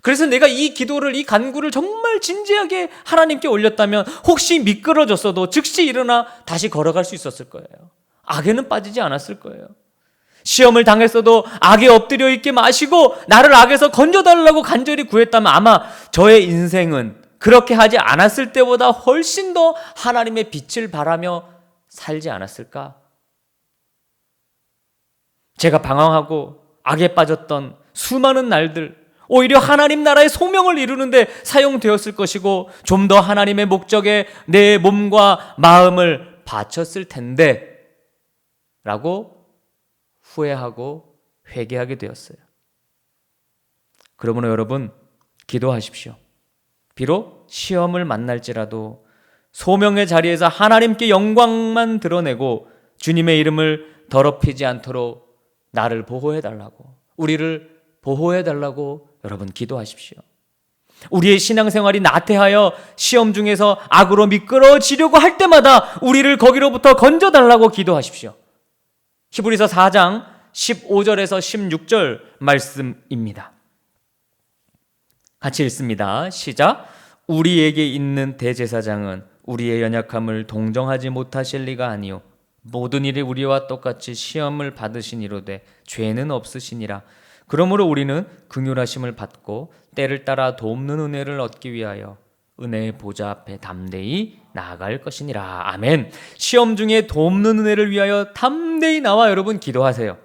B: 그래서 내가 이 기도를, 이 간구를 정말 진지하게 하나님께 올렸다면 혹시 미끄러졌어도 즉시 일어나 다시 걸어갈 수 있었을 거예요. 악에는 빠지지 않았을 거예요. 시험을 당했어도 악에 엎드려 있게 마시고 나를 악에서 건져달라고 간절히 구했다면 아마 저의 인생은 그렇게 하지 않았을 때보다 훨씬 더 하나님의 빛을 바라며 살지 않았을까? 제가 방황하고 악에 빠졌던 수많은 날들, 오히려 하나님 나라의 소명을 이루는데 사용되었을 것이고 좀 더 하나님의 목적에 내 몸과 마음을 바쳤을 텐데 라고 후회하고 회개하게 되었어요. 그러므로 여러분 기도하십시오. 비록 시험을 만날지라도 소명의 자리에서 하나님께 영광만 드러내고 주님의 이름을 더럽히지 않도록 나를 보호해달라고, 우리를 보호해달라고 여러분 기도하십시오. 우리의 신앙생활이 나태하여 시험 중에서 악으로 미끄러지려고 할 때마다 우리를 거기로부터 건져달라고 기도하십시오. 히브리서 4장 15절에서 16절 말씀입니다. 같이 읽습니다. 시작. 우리에게 있는 대제사장은 우리의 연약함을 동정하지 못하실 리가 아니요 모든 일이 우리와 똑같이 시험을 받으시니로되 죄는 없으시니라. 그러므로 우리는 긍휼하심을 받고 때를 따라 돕는 은혜를 얻기 위하여 은혜의 보좌 앞에 담대히 나아갈 것이니라. 아멘. 시험 중에 돕는 은혜를 위하여 담대히 나와 여러분 기도하세요.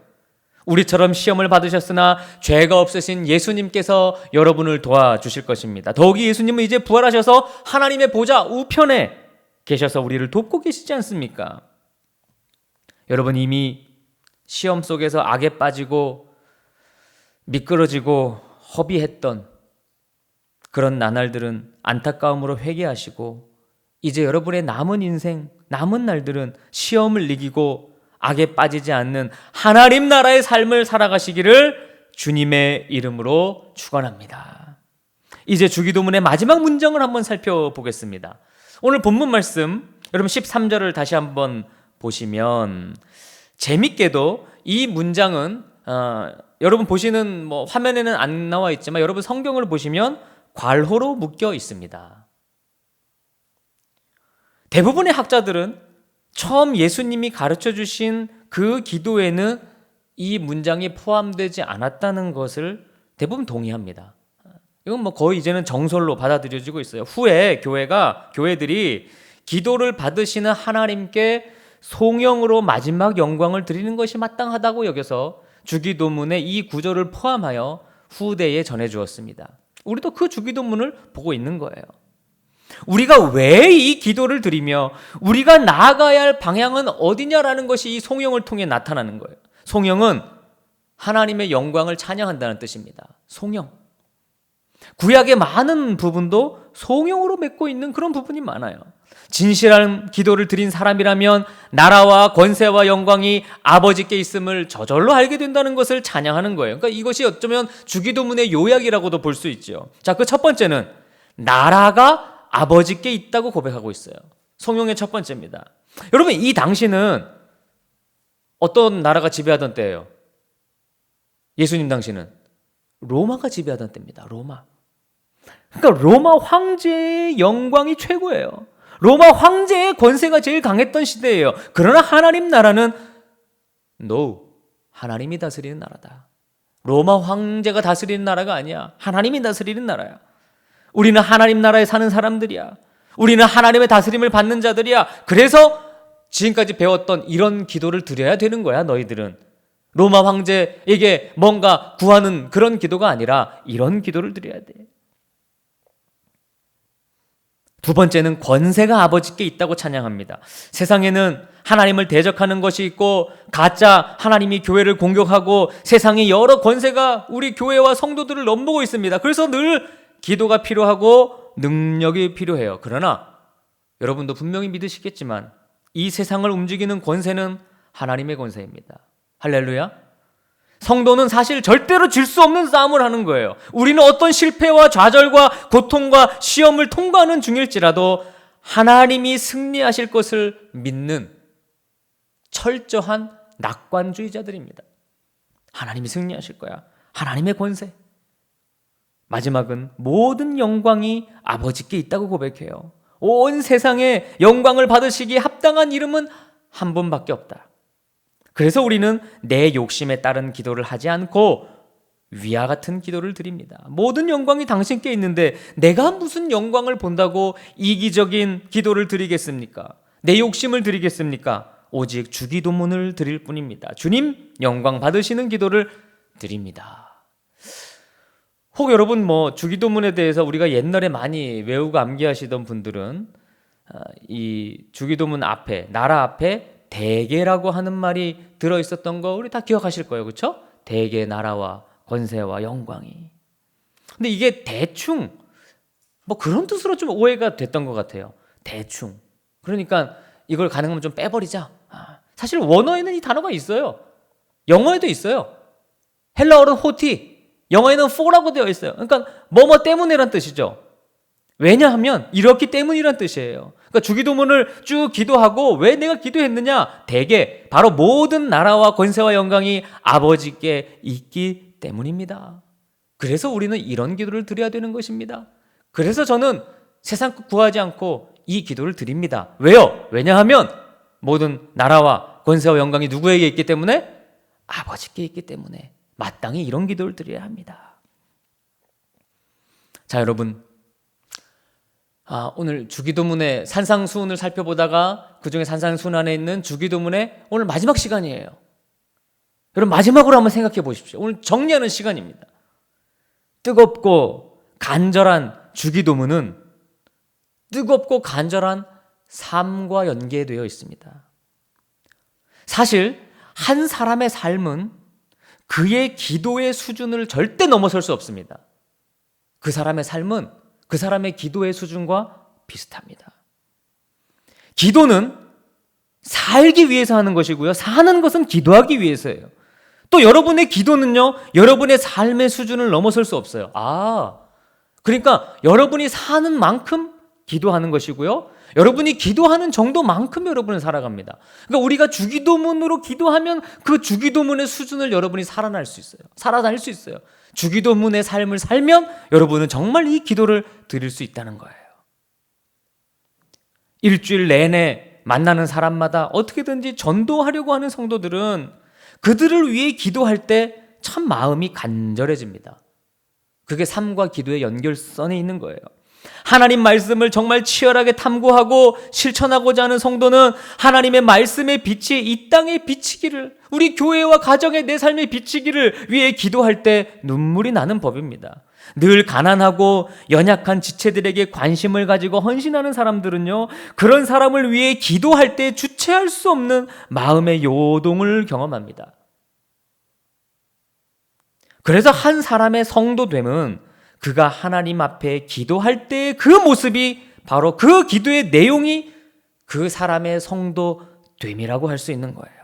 B: 우리처럼 시험을 받으셨으나 죄가 없으신 예수님께서 여러분을 도와주실 것입니다. 더욱이 예수님은 이제 부활하셔서 하나님의 보좌 우편에 계셔서 우리를 돕고 계시지 않습니까? 여러분 이미 시험 속에서 악에 빠지고 미끄러지고 허비했던 그런 나날들은 안타까움으로 회개하시고 이제 여러분의 남은 인생, 남은 날들은 시험을 이기고 악에 빠지지 않는 하나님 나라의 삶을 살아가시기를 주님의 이름으로 축원합니다. 이제 주기도문의 마지막 문장을 한번 살펴보겠습니다. 오늘 본문 말씀 여러분 13절을 다시 한번 보시면 재밌게도 이 문장은 여러분 보시는 화면에는 안 나와 있지만 여러분 성경을 보시면 괄호로 묶여 있습니다. 대부분의 학자들은 처음 예수님이 가르쳐 주신 그 기도에는 이 문장이 포함되지 않았다는 것을 대부분 동의합니다. 이건 거의 이제는 정설로 받아들여지고 있어요. 후에 교회들이 기도를 받으시는 하나님께 송영으로 마지막 영광을 드리는 것이 마땅하다고 여겨서 주기도문에 이 구절을 포함하여 후대에 전해주었습니다. 우리도 그 주기도문을 보고 있는 거예요. 우리가 왜 이 기도를 드리며 우리가 나아가야 할 방향은 어디냐라는 것이 이 송영을 통해 나타나는 거예요. 송영은 하나님의 영광을 찬양한다는 뜻입니다. 송영. 구약의 많은 부분도 송영으로 맺고 있는 그런 부분이 많아요. 진실한 기도를 드린 사람이라면 나라와 권세와 영광이 아버지께 있음을 저절로 알게 된다는 것을 찬양하는 거예요. 그러니까 이것이 어쩌면 주기도문의 요약이라고도 볼 수 있죠. 자, 그 첫 번째는 나라가 아버지께 있다고 고백하고 있어요. 송영의 첫 번째입니다. 여러분 이 당시는 어떤 나라가 지배하던 때예요? 예수님 당시는 로마가 지배하던 때입니다. 로마. 그러니까 로마 황제의 영광이 최고예요. 로마 황제의 권세가 제일 강했던 시대예요. 그러나 하나님 나라는 하나님이 다스리는 나라다. 로마 황제가 다스리는 나라가 아니야. 하나님이 다스리는 나라야. 우리는 하나님 나라에 사는 사람들이야. 우리는 하나님의 다스림을 받는 자들이야. 그래서 지금까지 배웠던 이런 기도를 드려야 되는 거야. 너희들은 로마 황제에게 뭔가 구하는 그런 기도가 아니라 이런 기도를 드려야 돼. 두 번째는 권세가 아버지께 있다고 찬양합니다. 세상에는 하나님을 대적하는 것이 있고 가짜 하나님이 교회를 공격하고 세상에 여러 권세가 우리 교회와 성도들을 넘보고 있습니다. 그래서 늘 기도가 필요하고 능력이 필요해요. 그러나 여러분도 분명히 믿으시겠지만 이 세상을 움직이는 권세는 하나님의 권세입니다. 할렐루야. 성도는 사실 절대로 질 수 없는 싸움을 하는 거예요. 우리는 어떤 실패와 좌절과 고통과 시험을 통과하는 중일지라도 하나님이 승리하실 것을 믿는 철저한 낙관주의자들입니다. 하나님이 승리하실 거야. 하나님의 권세. 마지막은 모든 영광이 아버지께 있다고 고백해요. 온 세상에 영광을 받으시기에 합당한 이름은 한 분밖에 없다. 그래서 우리는 내 욕심에 따른 기도를 하지 않고 위와 같은 기도를 드립니다. 모든 영광이 당신께 있는데 내가 무슨 영광을 본다고 이기적인 기도를 드리겠습니까? 내 욕심을 드리겠습니까? 오직 주기도문을 드릴 뿐입니다. 주님 영광 받으시는 기도를 드립니다. 혹 여러분 주기도문에 대해서 우리가 옛날에 많이 외우고 암기하시던 분들은 이 주기도문 앞에 나라 앞에 대계라고 하는 말이 들어있었던 거 우리 다 기억하실 거예요. 그렇죠? 대계 나라와 권세와 영광이. 근데 이게 대충 그런 뜻으로 좀 오해가 됐던 것 같아요. 대충. 그러니까 이걸 가능하면 좀 빼버리자. 사실 원어에는 이 단어가 있어요. 영어에도 있어요. 헬라어는 호티, 영어에는 for라고 되어 있어요. 그러니까 뭐뭐 때문에란 뜻이죠. 왜냐하면 이렇기 때문이란 뜻이에요. 그러니까 주기도문을 쭉 기도하고 왜 내가 기도했느냐? 대개 바로 모든 나라와 권세와 영광이 아버지께 있기 때문입니다. 그래서 우리는 이런 기도를 드려야 되는 것입니다. 그래서 저는 세상 것 구하지 않고 이 기도를 드립니다. 왜요? 왜냐하면 모든 나라와 권세와 영광이 누구에게 있기 때문에? 아버지께 있기 때문에 마땅히 이런 기도를 드려야 합니다. 자, 여러분, 오늘 주기도문의 산상수훈을 살펴보다가 그중에 산상수훈 안에 있는 주기도문의 오늘 마지막 시간이에요. 여러분, 마지막으로 한번 생각해 보십시오. 오늘 정리하는 시간입니다. 뜨겁고 간절한 주기도문은 뜨겁고 간절한 삶과 연계되어 있습니다. 사실 한 사람의 삶은 그의 기도의 수준을 절대 넘어설 수 없습니다. 그 사람의 삶은 그 사람의 기도의 수준과 비슷합니다. 기도는 살기 위해서 하는 것이고요. 사는 것은 기도하기 위해서예요. 또 여러분의 기도는요, 여러분의 삶의 수준을 넘어설 수 없어요. 그러니까 여러분이 사는 만큼 기도하는 것이고요, 여러분이 기도하는 정도만큼 여러분은 살아갑니다. 그러니까 우리가 주기도문으로 기도하면 그 주기도문의 수준을 여러분이 살아날 수 있어요. 주기도문의 삶을 살면 여러분은 정말 이 기도를 드릴 수 있다는 거예요. 일주일 내내 만나는 사람마다 어떻게든지 전도하려고 하는 성도들은 그들을 위해 기도할 때 참 마음이 간절해집니다. 그게 삶과 기도의 연결선에 있는 거예요. 하나님 말씀을 정말 치열하게 탐구하고 실천하고자 하는 성도는 하나님의 말씀의 빛이 이 땅에 비치기를, 우리 교회와 가정의 내 삶에 비치기를 위해 기도할 때 눈물이 나는 법입니다. 늘 가난하고 연약한 지체들에게 관심을 가지고 헌신하는 사람들은요, 그런 사람을 위해 기도할 때 주체할 수 없는 마음의 요동을 경험합니다. 그래서 한 사람의 성도됨은 그가 하나님 앞에 기도할 때의 그 모습이 바로 그 기도의 내용이 그 사람의 성도됨이라고 할 수 있는 거예요.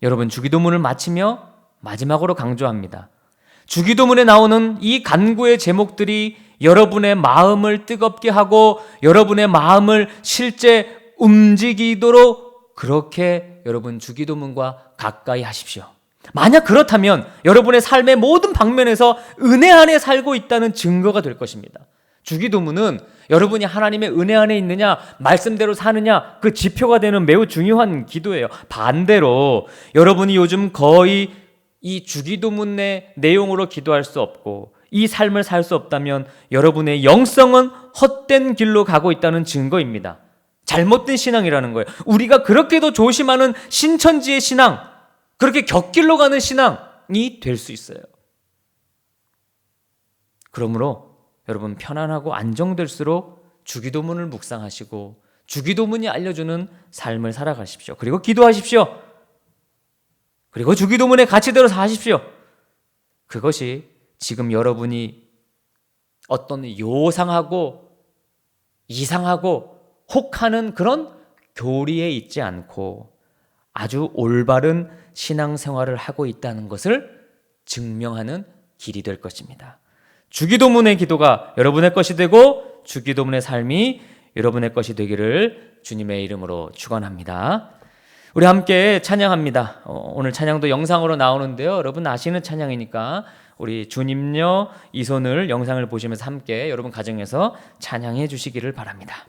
B: 여러분, 주기도문을 마치며 마지막으로 강조합니다. 주기도문에 나오는 이 간구의 제목들이 여러분의 마음을 뜨겁게 하고 여러분의 마음을 실제 움직이도록 그렇게 여러분 주기도문과 가까이 하십시오. 만약 그렇다면 여러분의 삶의 모든 방면에서 은혜 안에 살고 있다는 증거가 될 것입니다. 주기도문은 여러분이 하나님의 은혜 안에 있느냐, 말씀대로 사느냐, 그 지표가 되는 매우 중요한 기도예요. 반대로 여러분이 요즘 거의 이 주기도문의 내용으로 기도할 수 없고 이 삶을 살 수 없다면 여러분의 영성은 헛된 길로 가고 있다는 증거입니다. 잘못된 신앙이라는 거예요. 우리가 그렇게도 조심하는 신천지의 신앙, 그렇게 곁길로 가는 신앙이 될 수 있어요. 그러므로 여러분, 편안하고 안정될수록 주기도문을 묵상하시고 주기도문이 알려주는 삶을 살아가십시오. 그리고 기도하십시오. 그리고 주기도문의 가치대로 사십시오. 그것이 지금 여러분이 어떤 요상하고 이상하고 혹하는 그런 교리에 있지 않고 아주 올바른 신앙생활을 하고 있다는 것을 증명하는 길이 될 것입니다. 주기도문의 기도가 여러분의 것이 되고 주기도문의 삶이 여러분의 것이 되기를 주님의 이름으로 축원합니다. 우리 함께 찬양합니다. 오늘 찬양도 영상으로 나오는데요, 여러분 아시는 찬양이니까 우리 주님여 이 손을 영상을 보시면서 함께 여러분 가정에서 찬양해 주시기를 바랍니다.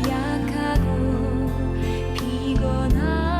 D: 약하고 피곤한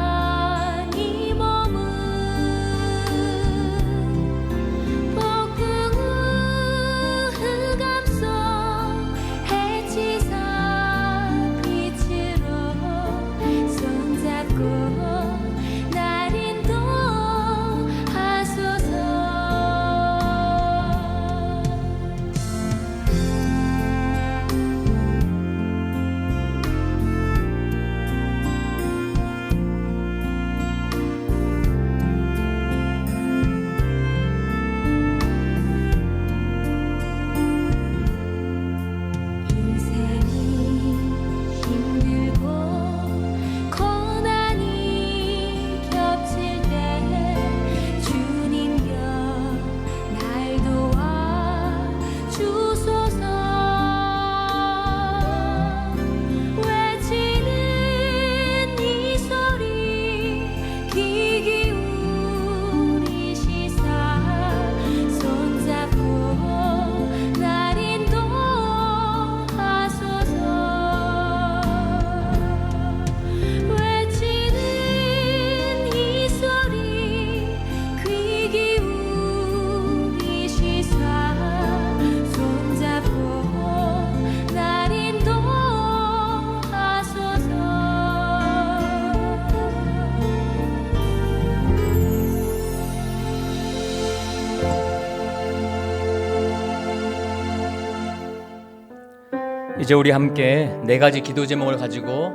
B: 이제 우리 함께 4가지 기도 제목을 가지고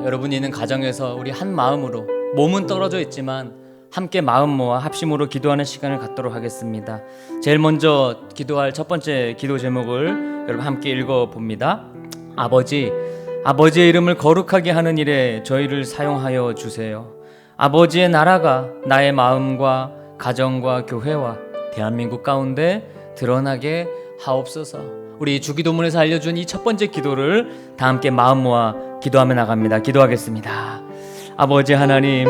B: 여러분이 있는 가정에서 우리 한 마음으로, 몸은 떨어져 있지만 함께 마음 모아 합심으로 기도하는 시간을 갖도록 하겠습니다. 제일 먼저 기도할 첫 번째 기도 제목을 여러분 함께 읽어봅니다. 아버지의 이름을 거룩하게 하는 일에 저희를 사용하여 주세요. 아버지의 나라가 나의 마음과 가정과 교회와 대한민국 가운데 드러나게 하옵소서. 우리 주기도문에서 알려준 이 첫 번째 기도를 다 함께 마음 모아 기도하며 나갑니다. 기도하겠습니다. 아버지 하나님,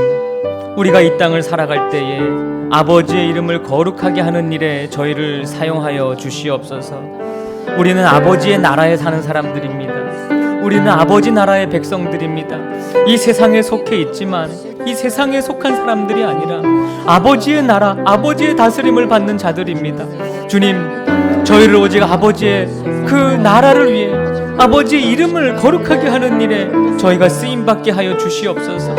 B: 우리가 이 땅을 살아갈 때에 아버지의 이름을 거룩하게 하는 일에 저희를 사용하여 주시옵소서. 우리는 아버지의 나라에 사는 사람들입니다. 우리는 아버지 나라의 백성들입니다. 이 세상에 속해 있지만 이 세상에 속한 사람들이 아니라 아버지의 나라, 아버지의 다스림을 받는 자들입니다. 주님, 저희를 오직 아버지의 그 나라를 위해 아버지의 이름을 거룩하게 하는 일에 저희가 쓰임받게 하여 주시옵소서.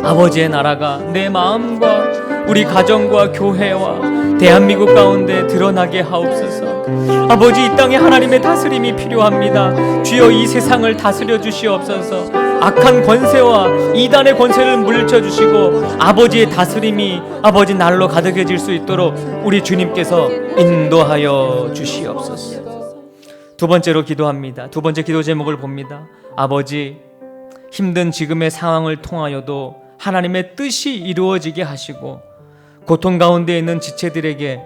B: 아버지의 나라가 내 마음과 우리 가정과 교회와 대한민국 가운데 드러나게 하옵소서. 아버지, 이 땅에 하나님의 다스림이 필요합니다. 주여, 이 세상을 다스려 주시옵소서. 악한 권세와 이단의 권세를 물리쳐 주시고 아버지의 다스림이 아버지 날로 가득해질 수 있도록 우리 주님께서 인도하여 주시옵소서. 두 번째로 기도합니다. 두 번째 기도 제목을 봅니다. 아버지, 힘든 지금의 상황을 통하여도 하나님의 뜻이 이루어지게 하시고 고통 가운데 있는 지체들에게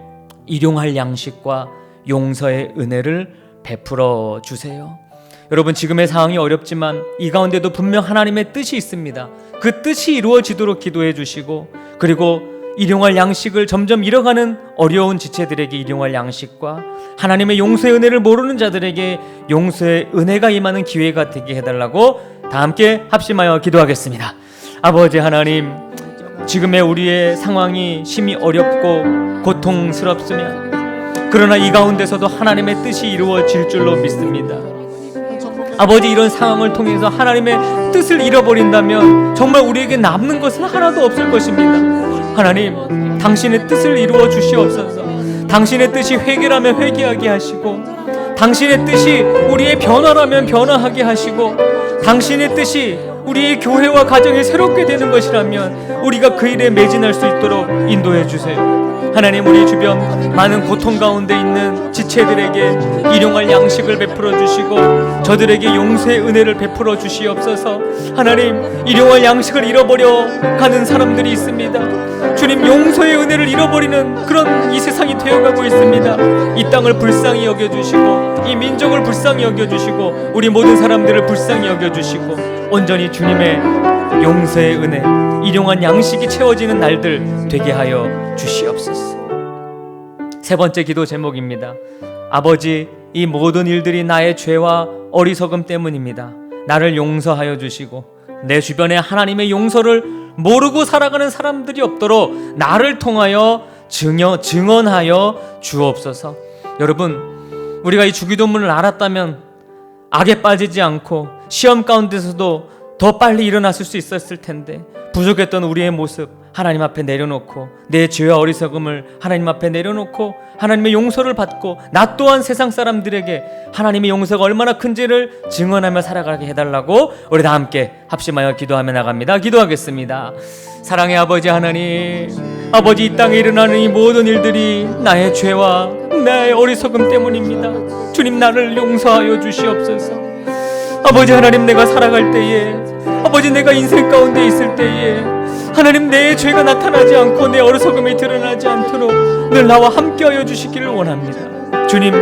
B: 일용할 양식과 용서의 은혜를 베풀어 주세요. 여러분, 지금의 상황이 어렵지만 이 가운데도 분명 하나님의 뜻이 있습니다. 그 뜻이 이루어지도록 기도해 주시고, 그리고 일용할 양식을 점점 잃어가는 어려운 지체들에게 일용할 양식과 하나님의 용서의 은혜를 모르는 자들에게 용서의 은혜가 임하는 기회가 되게 해달라고 다 함께 합심하여 기도하겠습니다. 아버지 하나님, 지금의 우리의 상황이 심히 어렵고 고통스럽으면 그러나 이 가운데서도 하나님의 뜻이 이루어질 줄로 믿습니다. 아버지, 이런 상황을 통해서 하나님의 뜻을 잃어버린다면 정말 우리에게 남는 것은 하나도 없을 것입니다. 하나님, 당신의 뜻을 이루어 주시옵소서. 당신의 뜻이 회개라면 회개하게 하시고, 당신의 뜻이 우리의 변화라면 변화하게 하시고, 당신의 뜻이 우리의 교회와 가정이 새롭게 되는 것이라면 우리가 그 일에 매진할 수 있도록 인도해 주세요. 하나님, 우리 주변 많은 고통 가운데 있는 지체들에게 일용할 양식을 베풀어 주시고 저들에게 용서의 은혜를 베풀어 주시옵소서. 하나님, 일용할 양식을 잃어버려 가는 사람들이 있습니다. 주님, 용서의 은혜를 잃어버리는 그런 이 세상이 되어가고 있습니다. 이 땅을 불쌍히 여겨주시고 이 민족을 불쌍히 여겨주시고 우리 모든 사람들을 불쌍히 여겨주시고 온전히 주님의 용서의 은혜, 일용한 양식이 채워지는 날들 되게 하여 주시옵소서. 세 번째 기도 제목입니다. 아버지, 이 모든 일들이 나의 죄와 어리석음 때문입니다. 나를 용서하여 주시고 내 주변에 하나님의 용서를 모르고 살아가는 사람들이 없도록 나를 통하여 증언하여 주옵소서. 여러분, 우리가 이 주기도문을 알았다면 악에 빠지지 않고 시험 가운데서도 더 빨리 일어났을 수 있었을 텐데, 부족했던 우리의 모습 하나님 앞에 내려놓고 내 죄와 어리석음을 하나님 앞에 내려놓고 하나님의 용서를 받고 나 또한 세상 사람들에게 하나님의 용서가 얼마나 큰지를 증언하며 살아가게 해달라고 우리 다 함께 합심하여 기도하며 나갑니다. 기도하겠습니다. 사랑의 아버지 하나님, 아버지, 이 땅에 일어나는 이 모든 일들이 나의 죄와 나의 어리석음 때문입니다. 주님, 나를 용서하여 주시옵소서. 아버지 하나님, 내가 살아갈 때에, 아버지, 내가 인생 가운데 있을 때에 하나님, 내 죄가 나타나지 않고 내 어리석음이 드러나지 않도록 늘 나와 함께하여 주시기를 원합니다. 주님,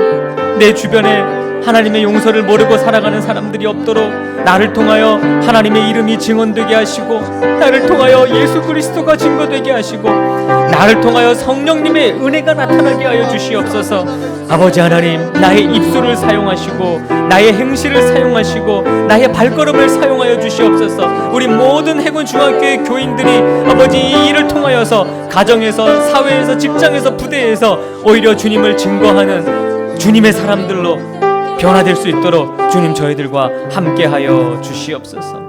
B: 내 주변에 하나님의 용서를 모르고 살아가는 사람들이 없도록 나를 통하여 하나님의 이름이 증언되게 하시고, 나를 통하여 예수 그리스도가 증거되게 하시고, 나를 통하여 성령님의 은혜가 나타나게 하여 주시옵소서. 아버지 하나님, 나의 입술을 사용하시고 나의 행실을 사용하시고 나의 발걸음을 사용하여 주시옵소서. 우리 모든 해군 중학교의 교인들이 아버지, 이 일을 통하여서 가정에서, 사회에서, 직장에서, 부대에서 오히려 주님을 증거하는 주님의 사람들로 변화될 수 있도록 주님, 저희들과 함께하여 주시옵소서.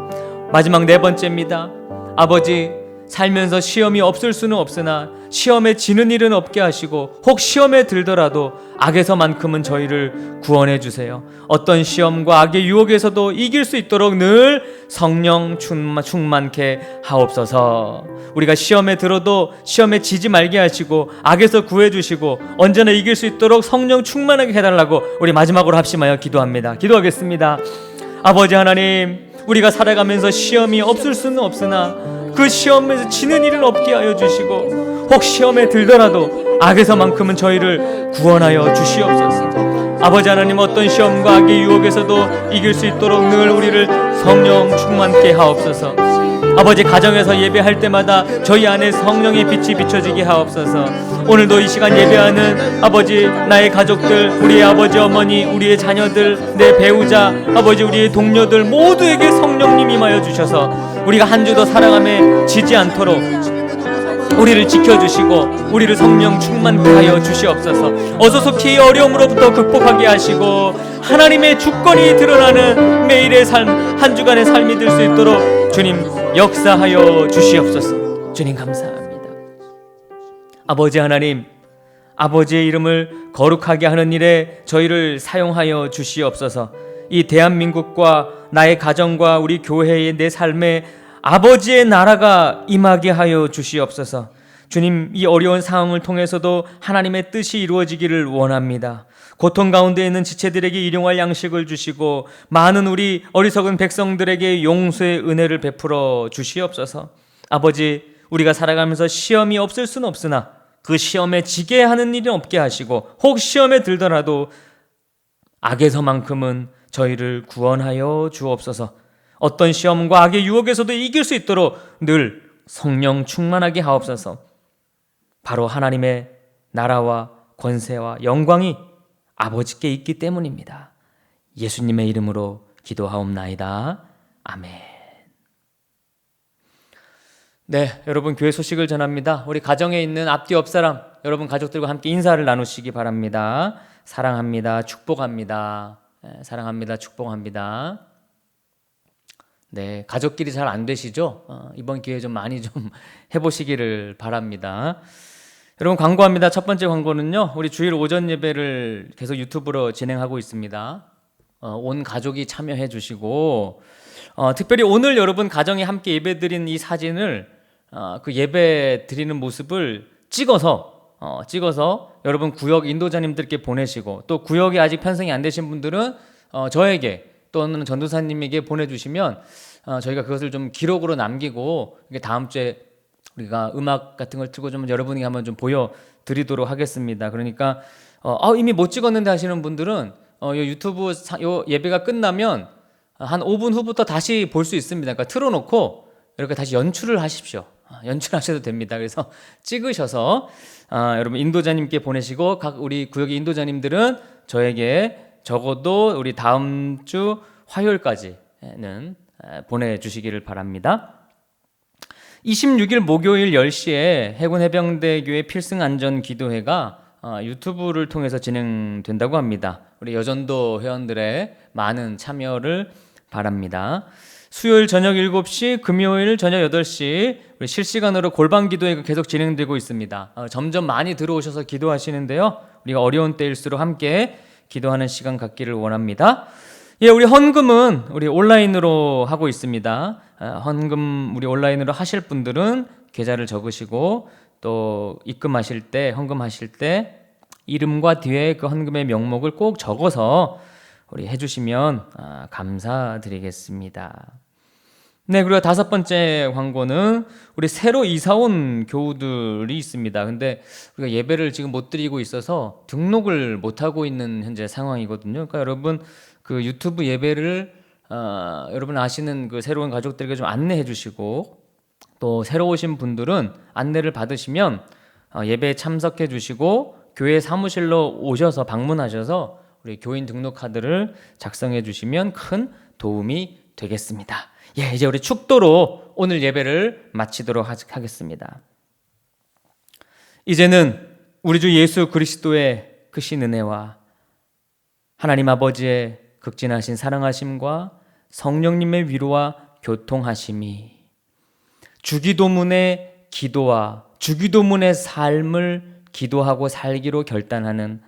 B: 마지막 네 번째입니다. 아버지, 살면서 시험이 없을 수는 없으나 시험에 지는 일은 없게 하시고 혹 시험에 들더라도 악에서만큼은 저희를 구원해 주세요. 어떤 시험과 악의 유혹에서도 이길 수 있도록 늘 성령 충만케 하옵소서. 우리가 시험에 들어도 시험에 지지 말게 하시고 악에서 구해 주시고 언제나 이길 수 있도록 성령 충만하게 해달라고 우리 마지막으로 합심하여 기도합니다. 기도하겠습니다. 아버지 하나님, 우리가 살아가면서 시험이 없을 수는 없으나 그 시험에서 지는 일은 없게 하여 주시고 혹 시험에 들더라도 악에서만큼은 저희를 구원하여 주시옵소서. 아버지 하나님, 어떤 시험과 악의 유혹에서도 이길 수 있도록 늘 우리를 성령 충만케 하옵소서. 아버지, 가정에서 예배할 때마다 저희 안에 성령의 빛이 비춰지게 하옵소서. 오늘도 이 시간 예배하는 아버지, 나의 가족들, 우리의 아버지 어머니, 우리의 자녀들, 내 배우자, 아버지, 우리의 동료들 모두에게 성령님 임하여 주셔서 우리가 한 주 더 살아감에 지지 않도록 우리를 지켜주시고 우리를 성령 충만케 하여 주시옵소서. 어서 속히 어려움으로부터 극복하게 하시고 하나님의 주권이 드러나는 매일의 삶, 한 주간의 삶이 될 수 있도록 주님 역사하여 주시옵소서. 주님 감사합니다. 아버지 하나님, 아버지의 이름을 거룩하게 하는 일에 저희를 사용하여 주시옵소서. 이 대한민국과 나의 가정과 우리 교회의 내 삶에 아버지의 나라가 임하게 하여 주시옵소서. 주님, 이 어려운 상황을 통해서도 하나님의 뜻이 이루어지기를 원합니다. 고통 가운데 있는 지체들에게 일용할 양식을 주시고 많은 우리 어리석은 백성들에게 용서의 은혜를 베풀어 주시옵소서. 아버지, 우리가 살아가면서 시험이 없을 수는 없으나 그 시험에 지게 하는 일은 없게 하시고 혹 시험에 들더라도 악에서만큼은 저희를 구원하여 주옵소서. 어떤 시험과 악의 유혹에서도 이길 수 있도록 늘 성령 충만하게 하옵소서. 바로 하나님의 나라와 권세와 영광이 아버지께 있기 때문입니다. 예수님의 이름으로 기도하옵나이다. 아멘. 네, 여러분, 교회 소식을 전합니다. 우리 가정에 있는 앞뒤 옆사람, 여러분 가족들과 함께 인사를 나누시기 바랍니다. 사랑합니다. 축복합니다. 사랑합니다. 축복합니다. 네, 가족끼리 잘 안 되시죠? 이번 기회에 좀 많이 좀 해보시기를 바랍니다. 여러분, 광고합니다. 첫 번째 광고는요, 우리 주일 오전 예배를 계속 유튜브로 진행하고 있습니다. 온 가족이 참여해 주시고 특별히 오늘 여러분 가정이 함께 예배 드린 이 사진을 그 예배 드리는 모습을 찍어서 여러분 구역 인도자님들께 보내시고 또 구역이 아직 편성이 안 되신 분들은 저에게 또는 전도사님에게 보내주시면 저희가 그것을 좀 기록으로 남기고 다음 주에 우리가 음악 같은 걸 틀고 좀 여러분에게 한번 좀 보여드리도록 하겠습니다. 그러니까 이미 못 찍었는데 하시는 분들은 요 유튜브 요 예배가 끝나면 한 5분 후부터 다시 볼 수 있습니다. 그러니까 틀어놓고 이렇게 다시 연출을 하십시오. 연출하셔도 됩니다. 그래서 찍으셔서 여러분 인도자님께 보내시고 각 우리 구역의 인도자님들은 저에게 적어도 우리 다음 주 화요일까지는 보내주시기를 바랍니다. 26일 목요일 10시에 해군해병대교회 필승안전기도회가 유튜브를 통해서 진행된다고 합니다. 우리 여전도 회원들의 많은 참여를 바랍니다. 수요일 저녁 7시, 금요일 저녁 8시 우리 실시간으로 골방 기도회가 계속 진행되고 있습니다. 점점 많이 들어오셔서 기도하시는데요. 우리가 어려운 때일수록 함께 기도하는 시간 갖기를 원합니다. 예, 우리 헌금은 우리 온라인으로 하고 있습니다. 헌금 우리 온라인으로 하실 분들은 계좌를 적으시고 또 입금하실 때, 헌금하실 때 이름과 뒤에 그 헌금의 명목을 꼭 적어서 우리 해주시면 감사드리겠습니다. 네, 그리고 다섯 번째 광고는 우리 새로 이사 온 교우들이 있습니다. 근데 우리가 예배를 지금 못 드리고 있어서 등록을 못 하고 있는 현재 상황이거든요. 그러니까 여러분 그 유튜브 예배를 여러분 아시는 그 새로운 가족들에게 좀 안내해 주시고 또 새로 오신 분들은 안내를 받으시면 예배에 참석해 주시고 교회 사무실로 오셔서 방문하셔서 우리 교인 등록 카드를 작성해 주시면 큰 도움이 되겠습니다. 예, 이제 우리 축도로 오늘 예배를 마치도록 하겠습니다. 이제는 우리 주 예수 그리스도의 크신 은혜와 하나님 아버지의 극진하신 사랑하심과 성령님의 위로와 교통하심이 주기도문의 기도와 주기도문의 삶을 기도하고 살기로 결단하는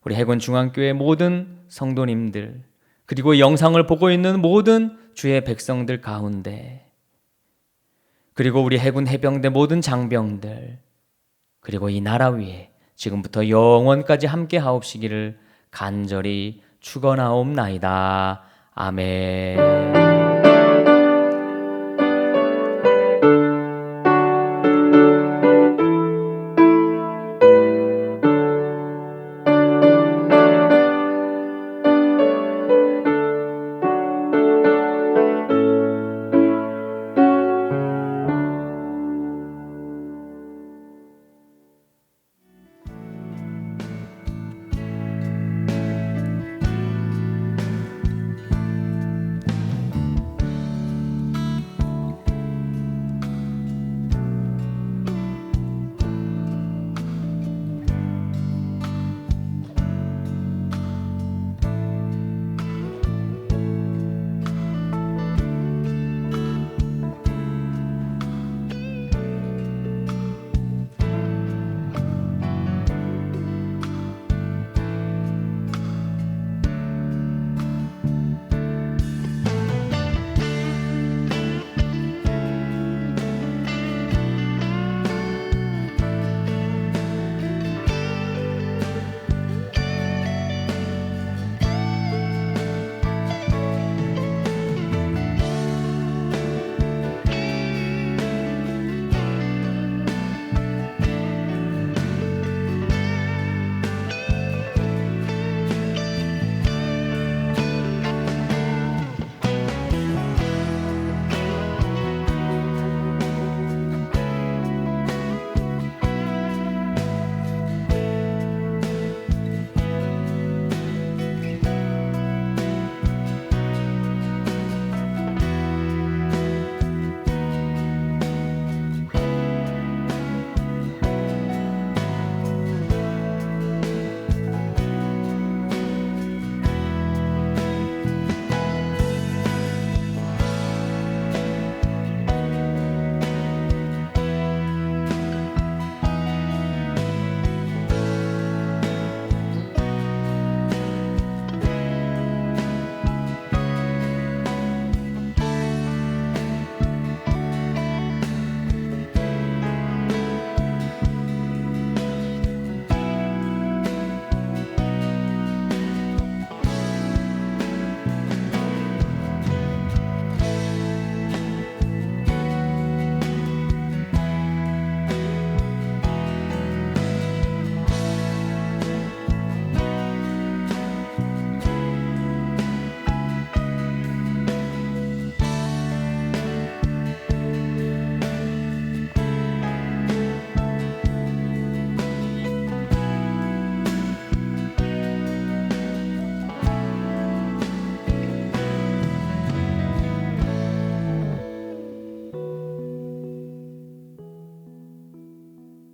B: 우리 해군중앙교회 모든 성도님들, 그리고 영상을 보고 있는 모든 주의 백성들 가운데, 그리고 우리 해군 해병대 모든 장병들, 그리고 이 나라 위에 지금부터 영원까지 함께 하옵시기를 간절히 축원하옵나이다. 아멘.